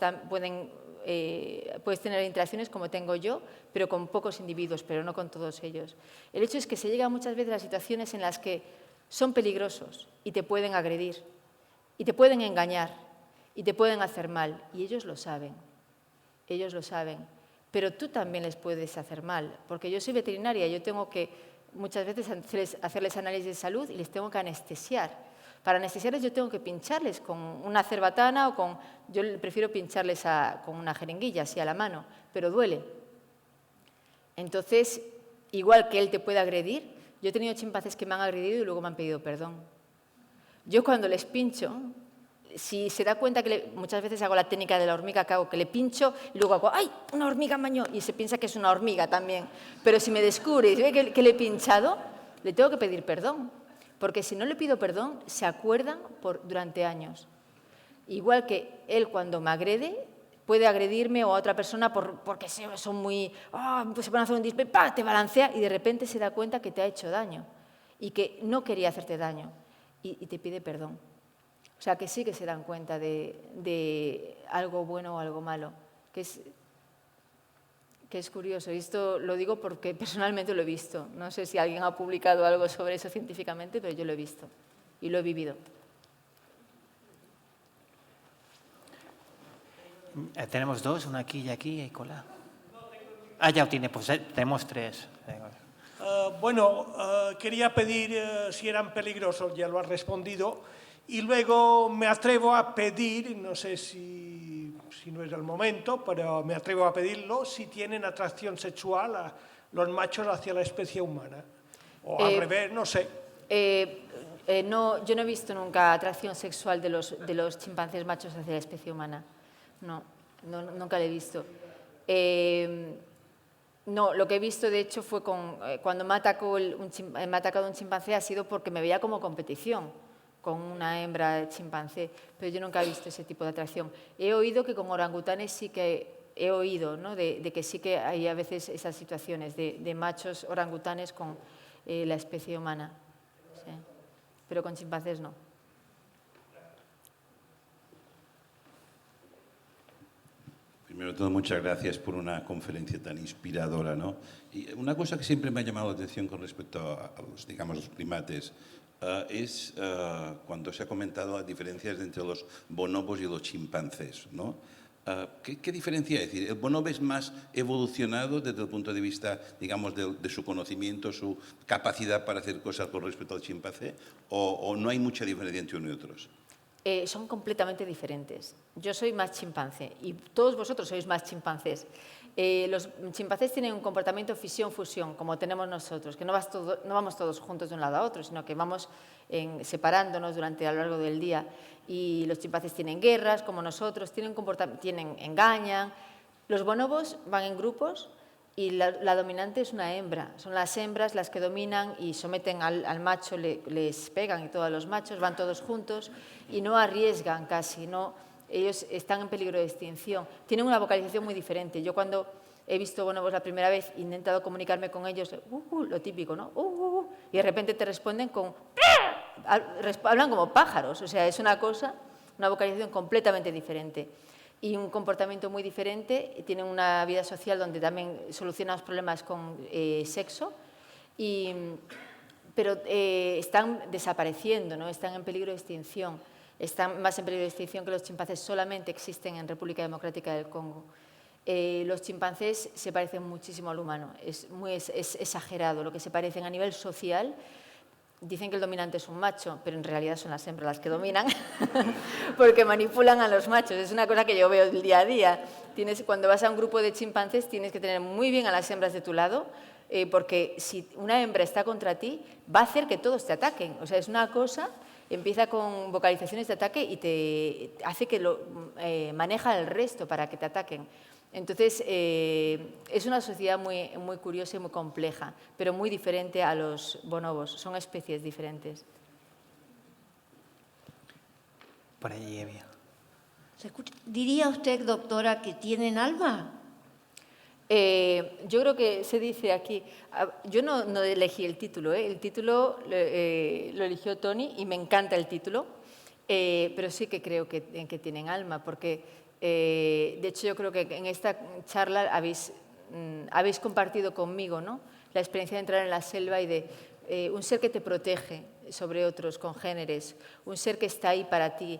puedes tener interacciones como tengo yo, pero con pocos individuos, pero no con todos ellos. El hecho es que se llega muchas veces a situaciones en las que son peligrosos y te pueden agredir, y te pueden engañar, y te pueden hacer mal, y ellos lo saben, pero tú también les puedes hacer mal, porque yo soy veterinaria, yo tengo que muchas veces hacerles análisis de salud y les tengo que anestesiar. Para anestesiarles yo tengo que pincharles con una cerbatana o con... Yo prefiero pincharles con una jeringuilla, así a la mano, pero duele. Entonces, igual que él te puede agredir, yo he tenido chimpancés que me han agredido y luego me han pedido perdón. Yo cuando les pincho, si se da cuenta que muchas veces hago la técnica de la hormiga, que hago que le pincho y luego hago ¡ay, una hormiga mañó! Y se piensa que es una hormiga también. Pero si me descubre y ve que le he pinchado, le tengo que pedir perdón. Porque si no le pido perdón, se acuerdan durante años. Igual que él cuando me agrede, puede agredirme o a otra persona porque son muy... pues se van a hacer un disparo, ¡pah!, te balancea y de repente se da cuenta que te ha hecho daño y que no quería hacerte daño y te pide perdón. O sea, que sí que se dan cuenta de algo bueno o algo malo, que es curioso. Y esto lo digo porque personalmente lo he visto. No sé si alguien ha publicado algo sobre eso científicamente, pero yo lo he visto y lo he vivido. Tenemos dos, una aquí y aquí, y cola. Ya tiene, pues tenemos tres. Quería pedir si eran peligrosos, ya lo has respondido, y luego me atrevo a pedir, no sé si no es el momento, pero me atrevo a pedirlo, si tienen atracción sexual a los machos hacia la especie humana, o al revés, no sé. No, yo no he visto nunca atracción sexual de los chimpancés machos hacia la especie humana. No, nunca lo he visto. No, lo que he visto, de hecho, fue cuando me ha atacado un chimpancé ha sido porque me veía como competición con una hembra de chimpancé, pero yo nunca he visto ese tipo de atracción. He oído que con orangutanes sí que he oído, ¿no?, de que sí que hay a veces esas situaciones de machos orangutanes con la especie humana, sí, pero con chimpancés no. Primero de todo, muchas gracias por una conferencia tan inspiradora, ¿no? Y una cosa que siempre me ha llamado la atención con respecto a los primates es cuando se ha comentado las diferencias entre los bonobos y los chimpancés, ¿no? ¿Qué diferencia hay? Es decir, ¿el bonobo es más evolucionado desde el punto de vista, digamos, de su conocimiento, su capacidad para hacer cosas con respecto al chimpancé, o no hay mucha diferencia entre uno y otros? Son completamente diferentes. Yo soy más chimpancé y todos vosotros sois más chimpancés. Los chimpancés tienen un comportamiento fisión-fusión, como tenemos nosotros, que no vamos todos juntos de un lado a otro, sino que vamos separándonos a lo largo del día. Y los chimpancés tienen guerras, como nosotros, engañan. Los bonobos van en grupos y la dominante es una hembra. Son las hembras las que dominan y someten al macho, les pegan y todos los machos, van todos juntos y no arriesgan casi, ellos están en peligro de extinción. Tienen una vocalización muy diferente. Yo cuando he visto bonobos la primera vez, he intentado comunicarme con ellos, lo típico, ¿no? Y de repente te responden hablan como pájaros, o sea, es una vocalización completamente diferente. Y un comportamiento muy diferente, tienen una vida social donde también solucionan los problemas con sexo, pero están desapareciendo, ¿no? Están en peligro de extinción. Están más en peligro de extinción que los chimpancés, solamente existen en República Democrática del Congo. Los chimpancés se parecen muchísimo al humano, es exagerado lo que se parecen a nivel social. Dicen que el dominante es un macho, pero en realidad son las hembras las que dominan porque manipulan a los machos. Es una cosa que yo veo el día a día. Cuando vas a un grupo de chimpancés tienes que tener muy bien a las hembras de tu lado, porque si una hembra está contra ti, va a hacer que todos te ataquen. O sea, es una cosa, empieza con vocalizaciones de ataque y te hace que maneja el resto para que te ataquen. Entonces, es una sociedad muy, muy curiosa y muy compleja, pero muy diferente a los bonobos. Son especies diferentes. Por allí, Evia. ¿Diría usted, doctora, que tienen alma? Yo creo que se dice aquí, yo no elegí el título, el título lo eligió Tony y me encanta el título, pero sí que creo que tienen alma, porque de hecho yo creo que en esta charla habéis compartido conmigo, ¿no?, la experiencia de entrar en la selva y de un ser que te protege sobre otros congéneres, un ser que está ahí para ti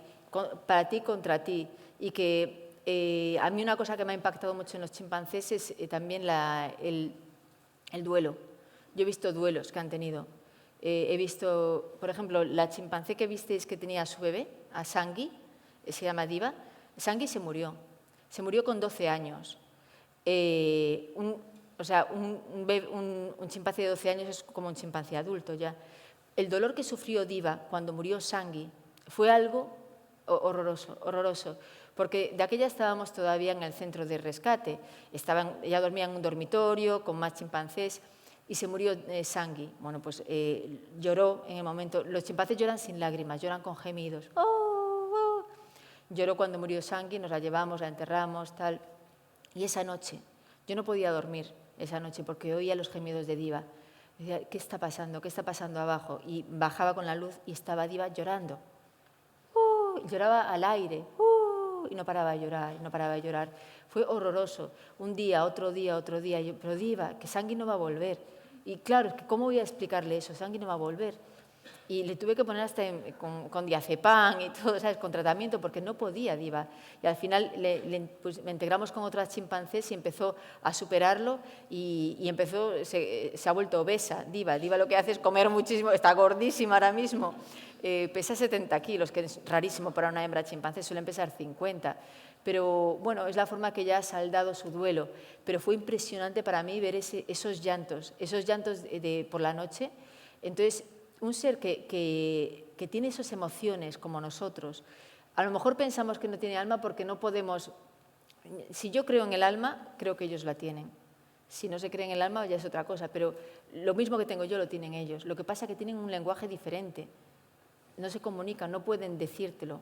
contra ti, y que a mí una cosa que me ha impactado mucho en los chimpancés es también el duelo. Yo he visto duelos que han tenido. He visto, por ejemplo, la chimpancé que visteis que tenía a su bebé, a Sangui, se llama Diva. Sangui se murió con 12 años. Un chimpancé de 12 años es como un chimpancé adulto ya. El dolor que sufrió Diva cuando murió Sangui fue algo horroroso, horroroso, porque de aquella estábamos todavía en el centro de rescate. Ella dormía en un dormitorio con más chimpancés y se murió Sangui. Bueno, pues lloró en el momento. Los chimpancés lloran sin lágrimas, lloran con gemidos. ¡Oh, oh! Lloró cuando murió Sangui, nos la llevamos, la enterramos, tal. Y esa noche, yo no podía dormir esa noche porque oía los gemidos de Diva. Decía, ¿qué está pasando? ¿Qué está pasando abajo? Y bajaba con la luz y estaba Diva llorando. Lloraba al aire, y no paraba de llorar, no paraba de llorar. Fue horroroso. Un día, otro día, otro día. Pero Diva, que Sangui no va a volver. Y claro, ¿cómo voy a explicarle eso? Sangui no va a volver. Y le tuve que poner hasta con diazepam y todo, ¿sabes?, con tratamiento, porque no podía Diva. Y al final pues, me integramos con otras chimpancés y empezó a superarlo y se ha vuelto obesa, Diva. Diva lo que hace es comer muchísimo, está gordísima ahora mismo. Pesa 70 kilos, que es rarísimo para una hembra chimpancé, suelen pesar 50. Pero bueno, es la forma que ya ha saldado su duelo. Pero fue impresionante para mí ver esos llantos por la noche. Entonces, un ser que tiene esas emociones como nosotros, a lo mejor pensamos que no tiene alma porque no podemos... Si yo creo en el alma, creo que ellos la tienen. Si no se cree en el alma, ya es otra cosa, pero lo mismo que tengo yo lo tienen ellos. Lo que pasa es que tienen un lenguaje diferente. No se comunican, no pueden decírtelo,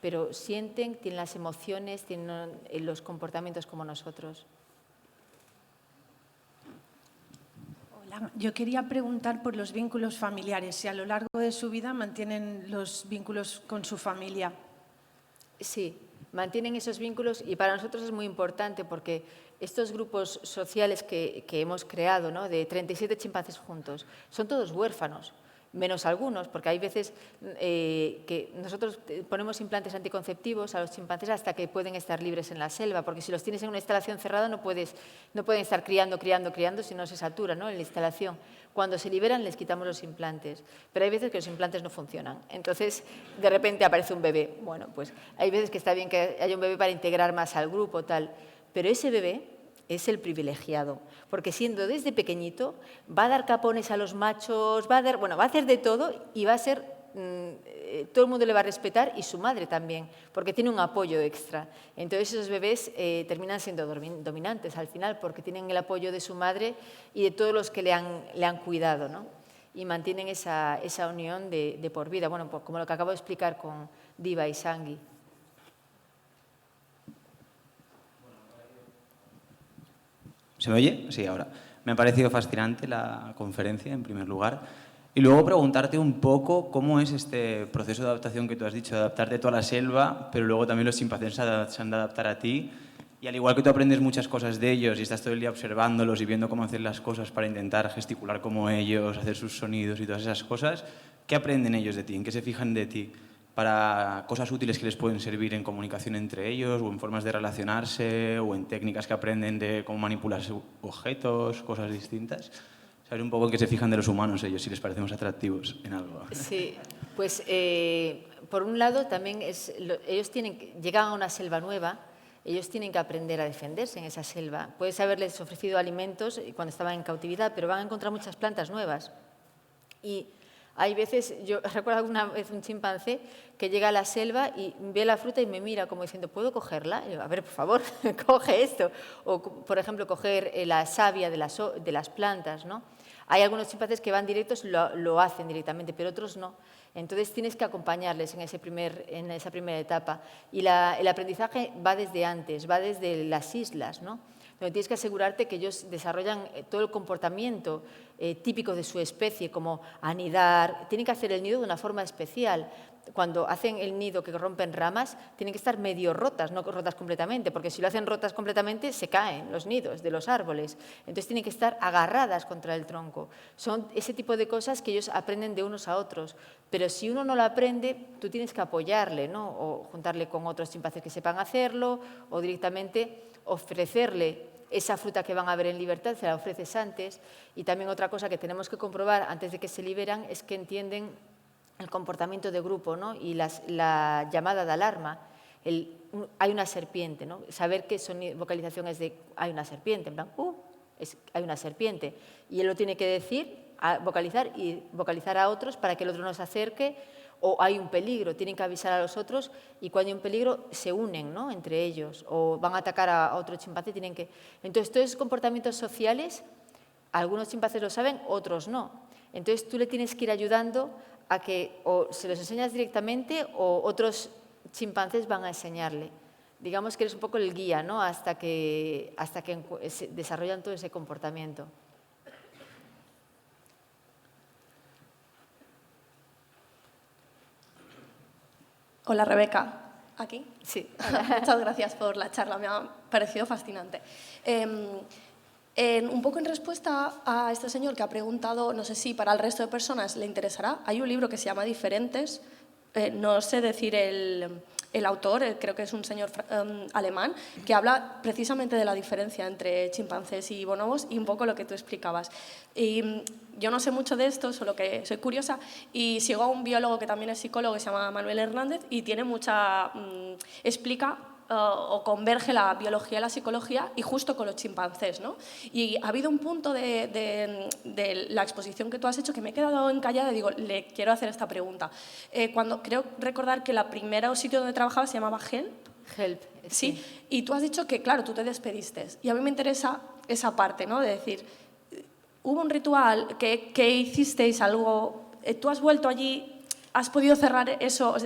pero sienten, tienen las emociones, tienen los comportamientos como nosotros. Yo quería preguntar por los vínculos familiares, si a lo largo de su vida mantienen los vínculos con su familia. Sí, mantienen esos vínculos y para nosotros es muy importante porque estos grupos sociales que hemos creado, ¿no?, de 37 chimpancés juntos, son todos huérfanos, menos algunos, porque hay veces que nosotros ponemos implantes anticonceptivos a los chimpancés hasta que pueden estar libres en la selva, porque si los tienes en una instalación cerrada no pueden estar criando, si no se satura, ¿no?, en la instalación. Cuando se liberan les quitamos los implantes, pero hay veces que los implantes no funcionan. Entonces, de repente aparece un bebé. Bueno, pues hay veces que está bien que haya un bebé para integrar más al grupo, tal, pero ese bebé es el privilegiado, porque siendo desde pequeñito va a dar capones a los machos, va a hacer de todo y va a ser, todo el mundo le va a respetar y su madre también, porque tiene un apoyo extra. Entonces esos bebés terminan siendo dominantes al final, porque tienen el apoyo de su madre y de todos los que le han cuidado, ¿no? Y mantienen esa unión de por vida, bueno, pues como lo que acabo de explicar con Diva y Sangui. ¿Se me oye? Sí, ahora. Me ha parecido fascinante la conferencia, en primer lugar. Y luego preguntarte un poco cómo es este proceso de adaptación que tú has dicho, de adaptarte a toda la selva, pero luego también los chimpancés se han de adaptar a ti. Y al igual que tú aprendes muchas cosas de ellos y estás todo el día observándolos y viendo cómo hacen las cosas para intentar gesticular como ellos, hacer sus sonidos y todas esas cosas, ¿qué aprenden ellos de ti? ¿En qué se fijan de ti? Para cosas útiles que les pueden servir en comunicación entre ellos o en formas de relacionarse o en técnicas que aprenden de cómo manipular objetos, cosas distintas. Saber un poco en qué se fijan de los humanos ellos, si les parecemos atractivos en algo. Sí, pues por un lado también ellos llegan a una selva nueva, Ellos tienen que aprender a defenderse en esa selva. Puedes haberles ofrecido alimentos cuando estaban en cautividad, pero van a encontrar muchas plantas nuevas. Y hay veces, yo recuerdo alguna vez un chimpancé que llega a la selva y ve la fruta y me mira como diciendo, ¿puedo cogerla? Y digo, a ver, por favor, coge esto. O, por ejemplo, coger la savia de las plantas, ¿no? Hay algunos chimpancés que van directos, lo hacen directamente, pero otros no. Entonces tienes que acompañarles en esa primera etapa. Y el aprendizaje va desde antes, va desde las islas, ¿no? Donde tienes que asegurarte que ellos desarrollan todo el comportamiento típico de su especie, como anidar. Tienen que hacer el nido de una forma especial. Cuando hacen el nido que rompen ramas, tienen que estar medio rotas, no rotas completamente, porque si lo hacen rotas completamente, se caen los nidos de los árboles. Entonces tienen que estar agarradas contra el tronco. Son ese tipo de cosas que ellos aprenden de unos a otros. Pero si uno no lo aprende, tú tienes que apoyarle, ¿no? O juntarle con otros chimpancés que sepan hacerlo, o directamente ofrecerle esa fruta que van a ver en libertad, se la ofreces antes. Y también otra cosa que tenemos que comprobar antes de que se liberan es que entienden el comportamiento de grupo, ¿no? Y la llamada de alarma. Hay una serpiente, ¿no? Saber qué vocalización es de hay una serpiente, en plan, hay una serpiente. Y él lo tiene que decir, vocalizar y vocalizar a otros para que el otro no se acerque, o hay un peligro, tienen que avisar a los otros y cuando hay un peligro se unen, ¿no? Entre ellos, o van a atacar a otro chimpancé, tienen que... Entonces, todos esos comportamientos sociales, algunos chimpancés lo saben, otros no. Entonces, tú le tienes que ir ayudando a que o se los enseñas directamente o otros chimpancés van a enseñarle. Digamos que eres un poco el guía, ¿no? Hasta que desarrollan todo ese comportamiento. Hola, Rebeca. ¿Aquí? Sí. Muchas gracias por la charla, me ha parecido fascinante. Un poco en respuesta a este señor que ha preguntado, no sé si para el resto de personas le interesará, hay un libro que se llama Diferentes, no sé decir el autor, creo que es un señor alemán, que habla precisamente de la diferencia entre chimpancés y bonobos y un poco lo que tú explicabas. Y yo no sé mucho de esto, solo que soy curiosa y sigo a un biólogo que también es psicólogo que se llama Manuel Hernández y tiene explica o converge la biología y la psicología y justo con los chimpancés, ¿no? Y ha habido un punto de la exposición que tú has hecho que me he quedado encallada y digo, le quiero hacer esta pregunta. Creo recordar que el primer sitio donde trabajabas se llamaba Help. Help, sí. Y tú has dicho que, claro, tú te despediste. Y a mí me interesa esa parte, ¿no? De decir, hubo un ritual, que hicisteis algo, tú has vuelto allí, has podido cerrar eso...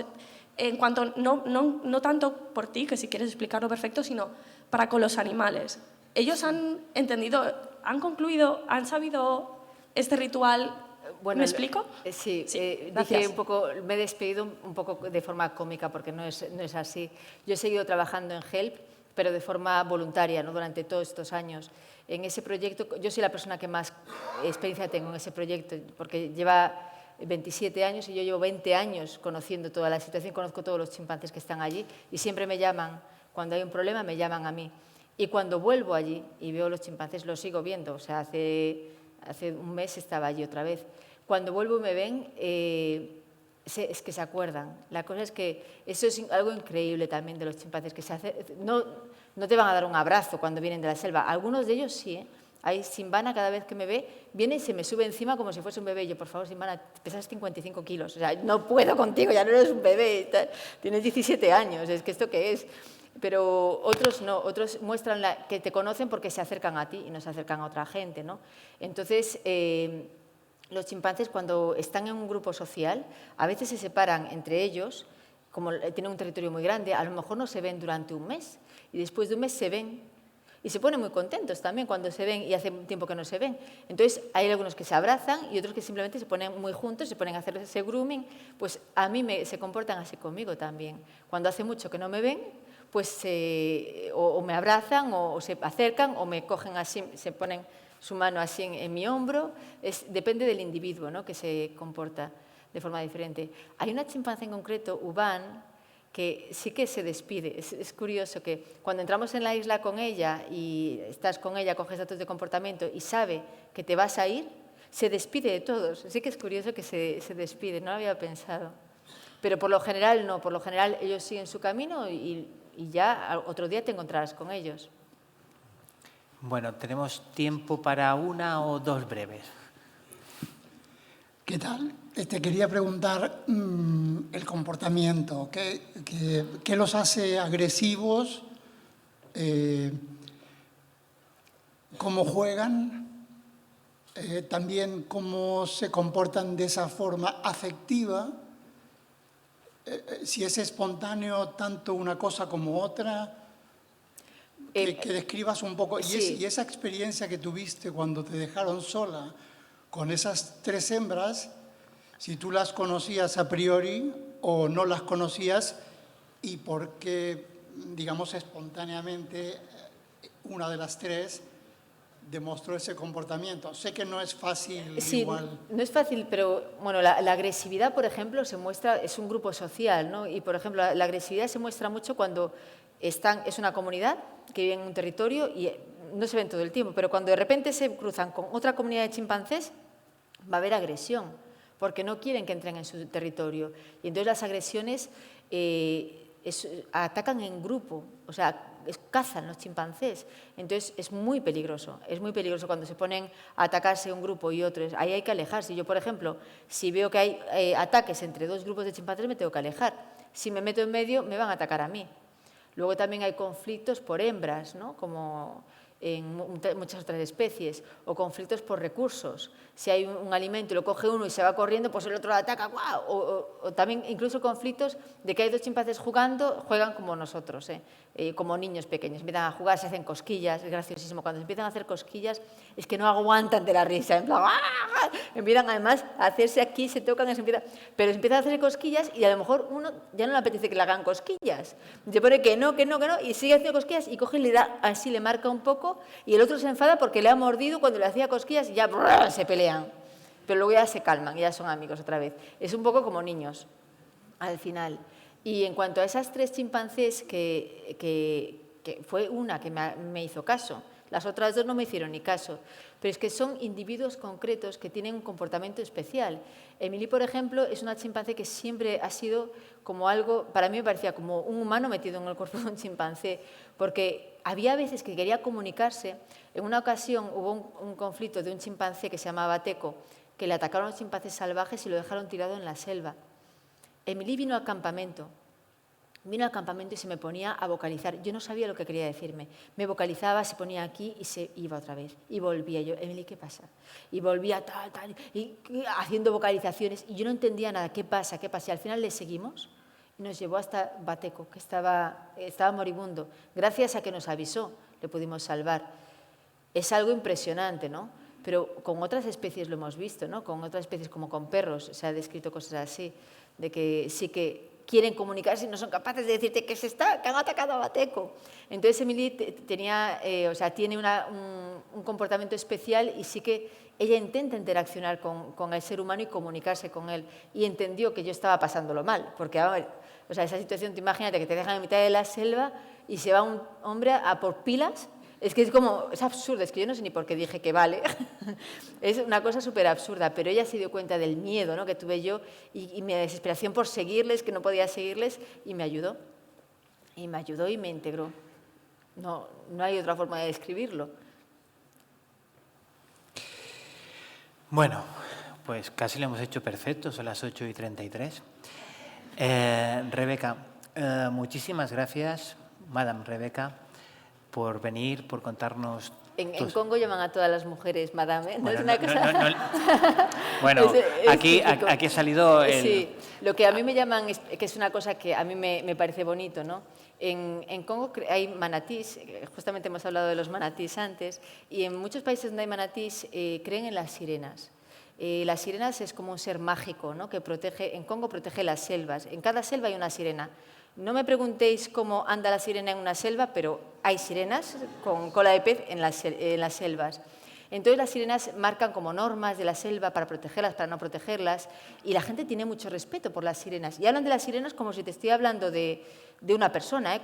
En cuanto, no tanto por ti, que si quieres explicarlo perfecto, sino para con los animales. Ellos han entendido, han concluido, han sabido este ritual. Bueno, ¿Me explico? Sí, dije un poco, me he despedido un poco de forma cómica porque no es así. Yo he seguido trabajando en HELP, pero de forma voluntaria, ¿no? Durante todos estos años. En ese proyecto, yo soy la persona que más experiencia tengo en ese proyecto, porque lleva 27 años y yo llevo 20 años conociendo toda la situación, conozco todos los chimpancés que están allí y siempre me llaman, cuando hay un problema me llaman a mí. Y cuando vuelvo allí y veo los chimpancés, los sigo viendo, o sea, hace un mes estaba allí otra vez. Cuando vuelvo y me ven, es que se acuerdan. La cosa es que eso es algo increíble también de los chimpancés, que no te van a dar un abrazo cuando vienen de la selva, algunos de ellos sí, ¿eh? Ahí Simbana, cada vez que me ve, viene y se me sube encima como si fuese un bebé. Yo, por favor, Simbana, pesas 55 kilos. O sea, no puedo contigo, ya no eres un bebé. Tienes 17 años, es que ¿esto qué es? Pero otros no, otros muestran que te conocen porque se acercan a ti y no se acercan a otra gente, ¿no? Entonces, los chimpancés, cuando están en un grupo social, a veces se separan entre ellos, como tienen un territorio muy grande, a lo mejor no se ven durante un mes y después de un mes se ven. Y se ponen muy contentos también cuando se ven y hace tiempo que no se ven. Entonces, hay algunos que se abrazan y otros que simplemente se ponen muy juntos, se ponen a hacer ese grooming. Pues a mí se comportan así conmigo también. Cuando hace mucho que no me ven, pues o me abrazan o se acercan o me cogen así, se ponen su mano así en mi hombro. Depende del individuo, ¿no? Que se comporta de forma diferente. Hay una chimpancé en concreto, Uban, que sí que se despide. Es curioso que cuando entramos en la isla con ella y estás con ella, coges datos de comportamiento y sabe que te vas a ir, se despide de todos. Sí que es curioso que se despide, no lo había pensado. Pero por lo general no, por lo general ellos siguen su camino y y ya otro día te encontrarás con ellos. Bueno, tenemos tiempo para una o dos breves. ¿Qué tal? Quería preguntar el comportamiento. ¿Qué los hace agresivos? ¿Cómo juegan? También cómo se comportan de esa forma afectiva. Si es espontáneo tanto una cosa como otra. Que describas un poco. Sí. Y esa experiencia que tuviste cuando te dejaron sola con esas 3 hembras, si tú las conocías a priori o no las conocías, y por qué, digamos, espontáneamente una de las 3 demostró ese comportamiento. Sé que no es fácil. Sí, igual. no es fácil, pero bueno, la agresividad, por ejemplo, se muestra, es un grupo social, ¿no? Y, por ejemplo, la agresividad se muestra mucho cuando es una comunidad que vive en un territorio y no se ven todo el tiempo, pero cuando de repente se cruzan con otra comunidad de chimpancés, va a haber agresión, porque no quieren que entren en su territorio. Y entonces las agresiones atacan en grupo, o sea, cazan los chimpancés. Entonces es muy peligroso cuando se ponen a atacarse un grupo y otro. Ahí hay que alejarse. Yo, por ejemplo, si veo que hay ataques entre 2 grupos de chimpancés, me tengo que alejar. Si me meto en medio, me van a atacar a mí. Luego también hay conflictos por hembras, ¿no? Como en muchas otras especies, o conflictos por recursos. Si hay un alimento y lo coge uno y se va corriendo, pues el otro lo ataca. ¡Guau! O también incluso conflictos de que hay 2 chimpancés juegan como nosotros, como niños pequeños. Empiezan a jugar, se hacen cosquillas, es graciosísimo. Cuando se empiezan a hacer cosquillas es que no aguantan de la risa. En plan, ¡ah! Empiezan además a hacerse aquí, se tocan, pero empiezan a hacer cosquillas y a lo mejor uno ya no le apetece que le hagan cosquillas. Se pone que no, y sigue haciendo cosquillas y coge y le da, así le marca un poco y el otro se enfada porque le ha mordido cuando le hacía cosquillas y ya se pelean. Pero luego ya se calman, ya son amigos otra vez. Es un poco como niños, al final. Y en cuanto a esas 3 chimpancés, que fue una que me hizo caso, las otras 2 no me hicieron ni caso, pero es que son individuos concretos que tienen un comportamiento especial. Emily, por ejemplo, es una chimpancé que siempre ha sido como algo, para mí me parecía como un humano metido en el cuerpo de un chimpancé, porque había veces que quería comunicarse. En una ocasión hubo un conflicto de un chimpancé que se llamaba Teco, que le atacaron a los chimpancés salvajes y lo dejaron tirado en la selva. Emily vino al campamento y se me ponía a vocalizar. Yo no sabía lo que quería decirme. Me vocalizaba, se ponía aquí y se iba otra vez. Y volvía yo, Emily, ¿qué pasa? Y volvía tal, y haciendo vocalizaciones. Y yo no entendía nada, ¿qué pasa? Y al final le seguimos y nos llevó hasta Bateco, que estaba moribundo. Gracias a que nos avisó, le pudimos salvar. Es algo impresionante, ¿no? Pero con otras especies lo hemos visto, ¿no? Con otras especies, como con perros, se ha descrito cosas así, de que sí que quieren comunicarse y no son capaces de decirte que han atacado a Bateco. Entonces Emily tiene un comportamiento especial y sí que ella intenta interaccionar con el ser humano y comunicarse con él. Y entendió que yo estaba pasándolo mal, porque esa situación, te imagínate que te dejan en mitad de la selva y se va un hombre a por pilas. Es que es absurdo, es que yo no sé ni por qué dije que vale. Es una cosa súper absurda, pero ella se dio cuenta del miedo, ¿no?, que tuve yo y mi desesperación por seguirles, que no podía seguirles, y me ayudó. Y me integró. No hay otra forma de describirlo. Bueno, pues casi lo hemos hecho perfecto, son las 8:33. Rebeca, muchísimas gracias, Madame Rebeca, por venir, por contarnos... En Congo llaman a todas las mujeres madame, ¿no? Bueno, es una cosa... Bueno, aquí ha salido el... Sí, lo que a mí me llaman, que es una cosa que a mí me parece bonito, ¿no? En Congo hay manatís, justamente hemos hablado de los manatís antes, y en muchos países donde hay manatís creen en las sirenas. Las sirenas es como un ser mágico, ¿no?, que en Congo protege las selvas. En cada selva hay una sirena. No me preguntéis cómo anda la sirena en una selva, pero hay sirenas con cola de pez en las selvas. Entonces las sirenas marcan como normas de la selva para protegerlas, para no protegerlas, y la gente tiene mucho respeto por las sirenas. Y hablan de las sirenas como si te estoy hablando de una persona,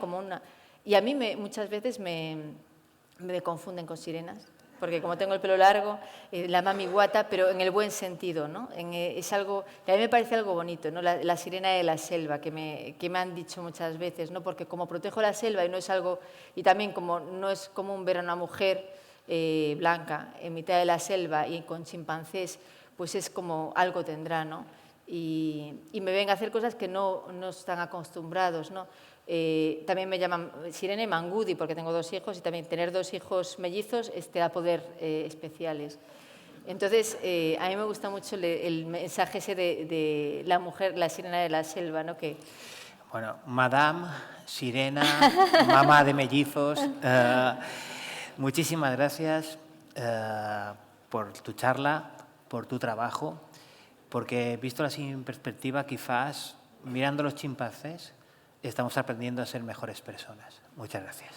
y a mí muchas veces me confunden con sirenas, porque como tengo el pelo largo, la mami guata, pero en el buen sentido, ¿no? Es algo, a mí me parece algo bonito, ¿no? La sirena de la selva, que me han dicho muchas veces, ¿no? Porque como protejo la selva y no es algo, y también como no es común ver a una mujer blanca en mitad de la selva y con chimpancés, pues es como algo tendrá, ¿no? Y me ven a hacer cosas que no están acostumbrados, ¿no? También me llaman Sirene Mangudi porque tengo 2 hijos y también tener 2 hijos mellizos te da poder especiales. Entonces, a mí me gusta mucho el mensaje ese de la mujer, la sirena de la selva, ¿no? Que... Bueno, Madame, Sirena, mamá de mellizos, muchísimas gracias por tu charla, por tu trabajo, porque visto así en perspectiva, quizás mirando los chimpancés, estamos aprendiendo a ser mejores personas. Muchas gracias.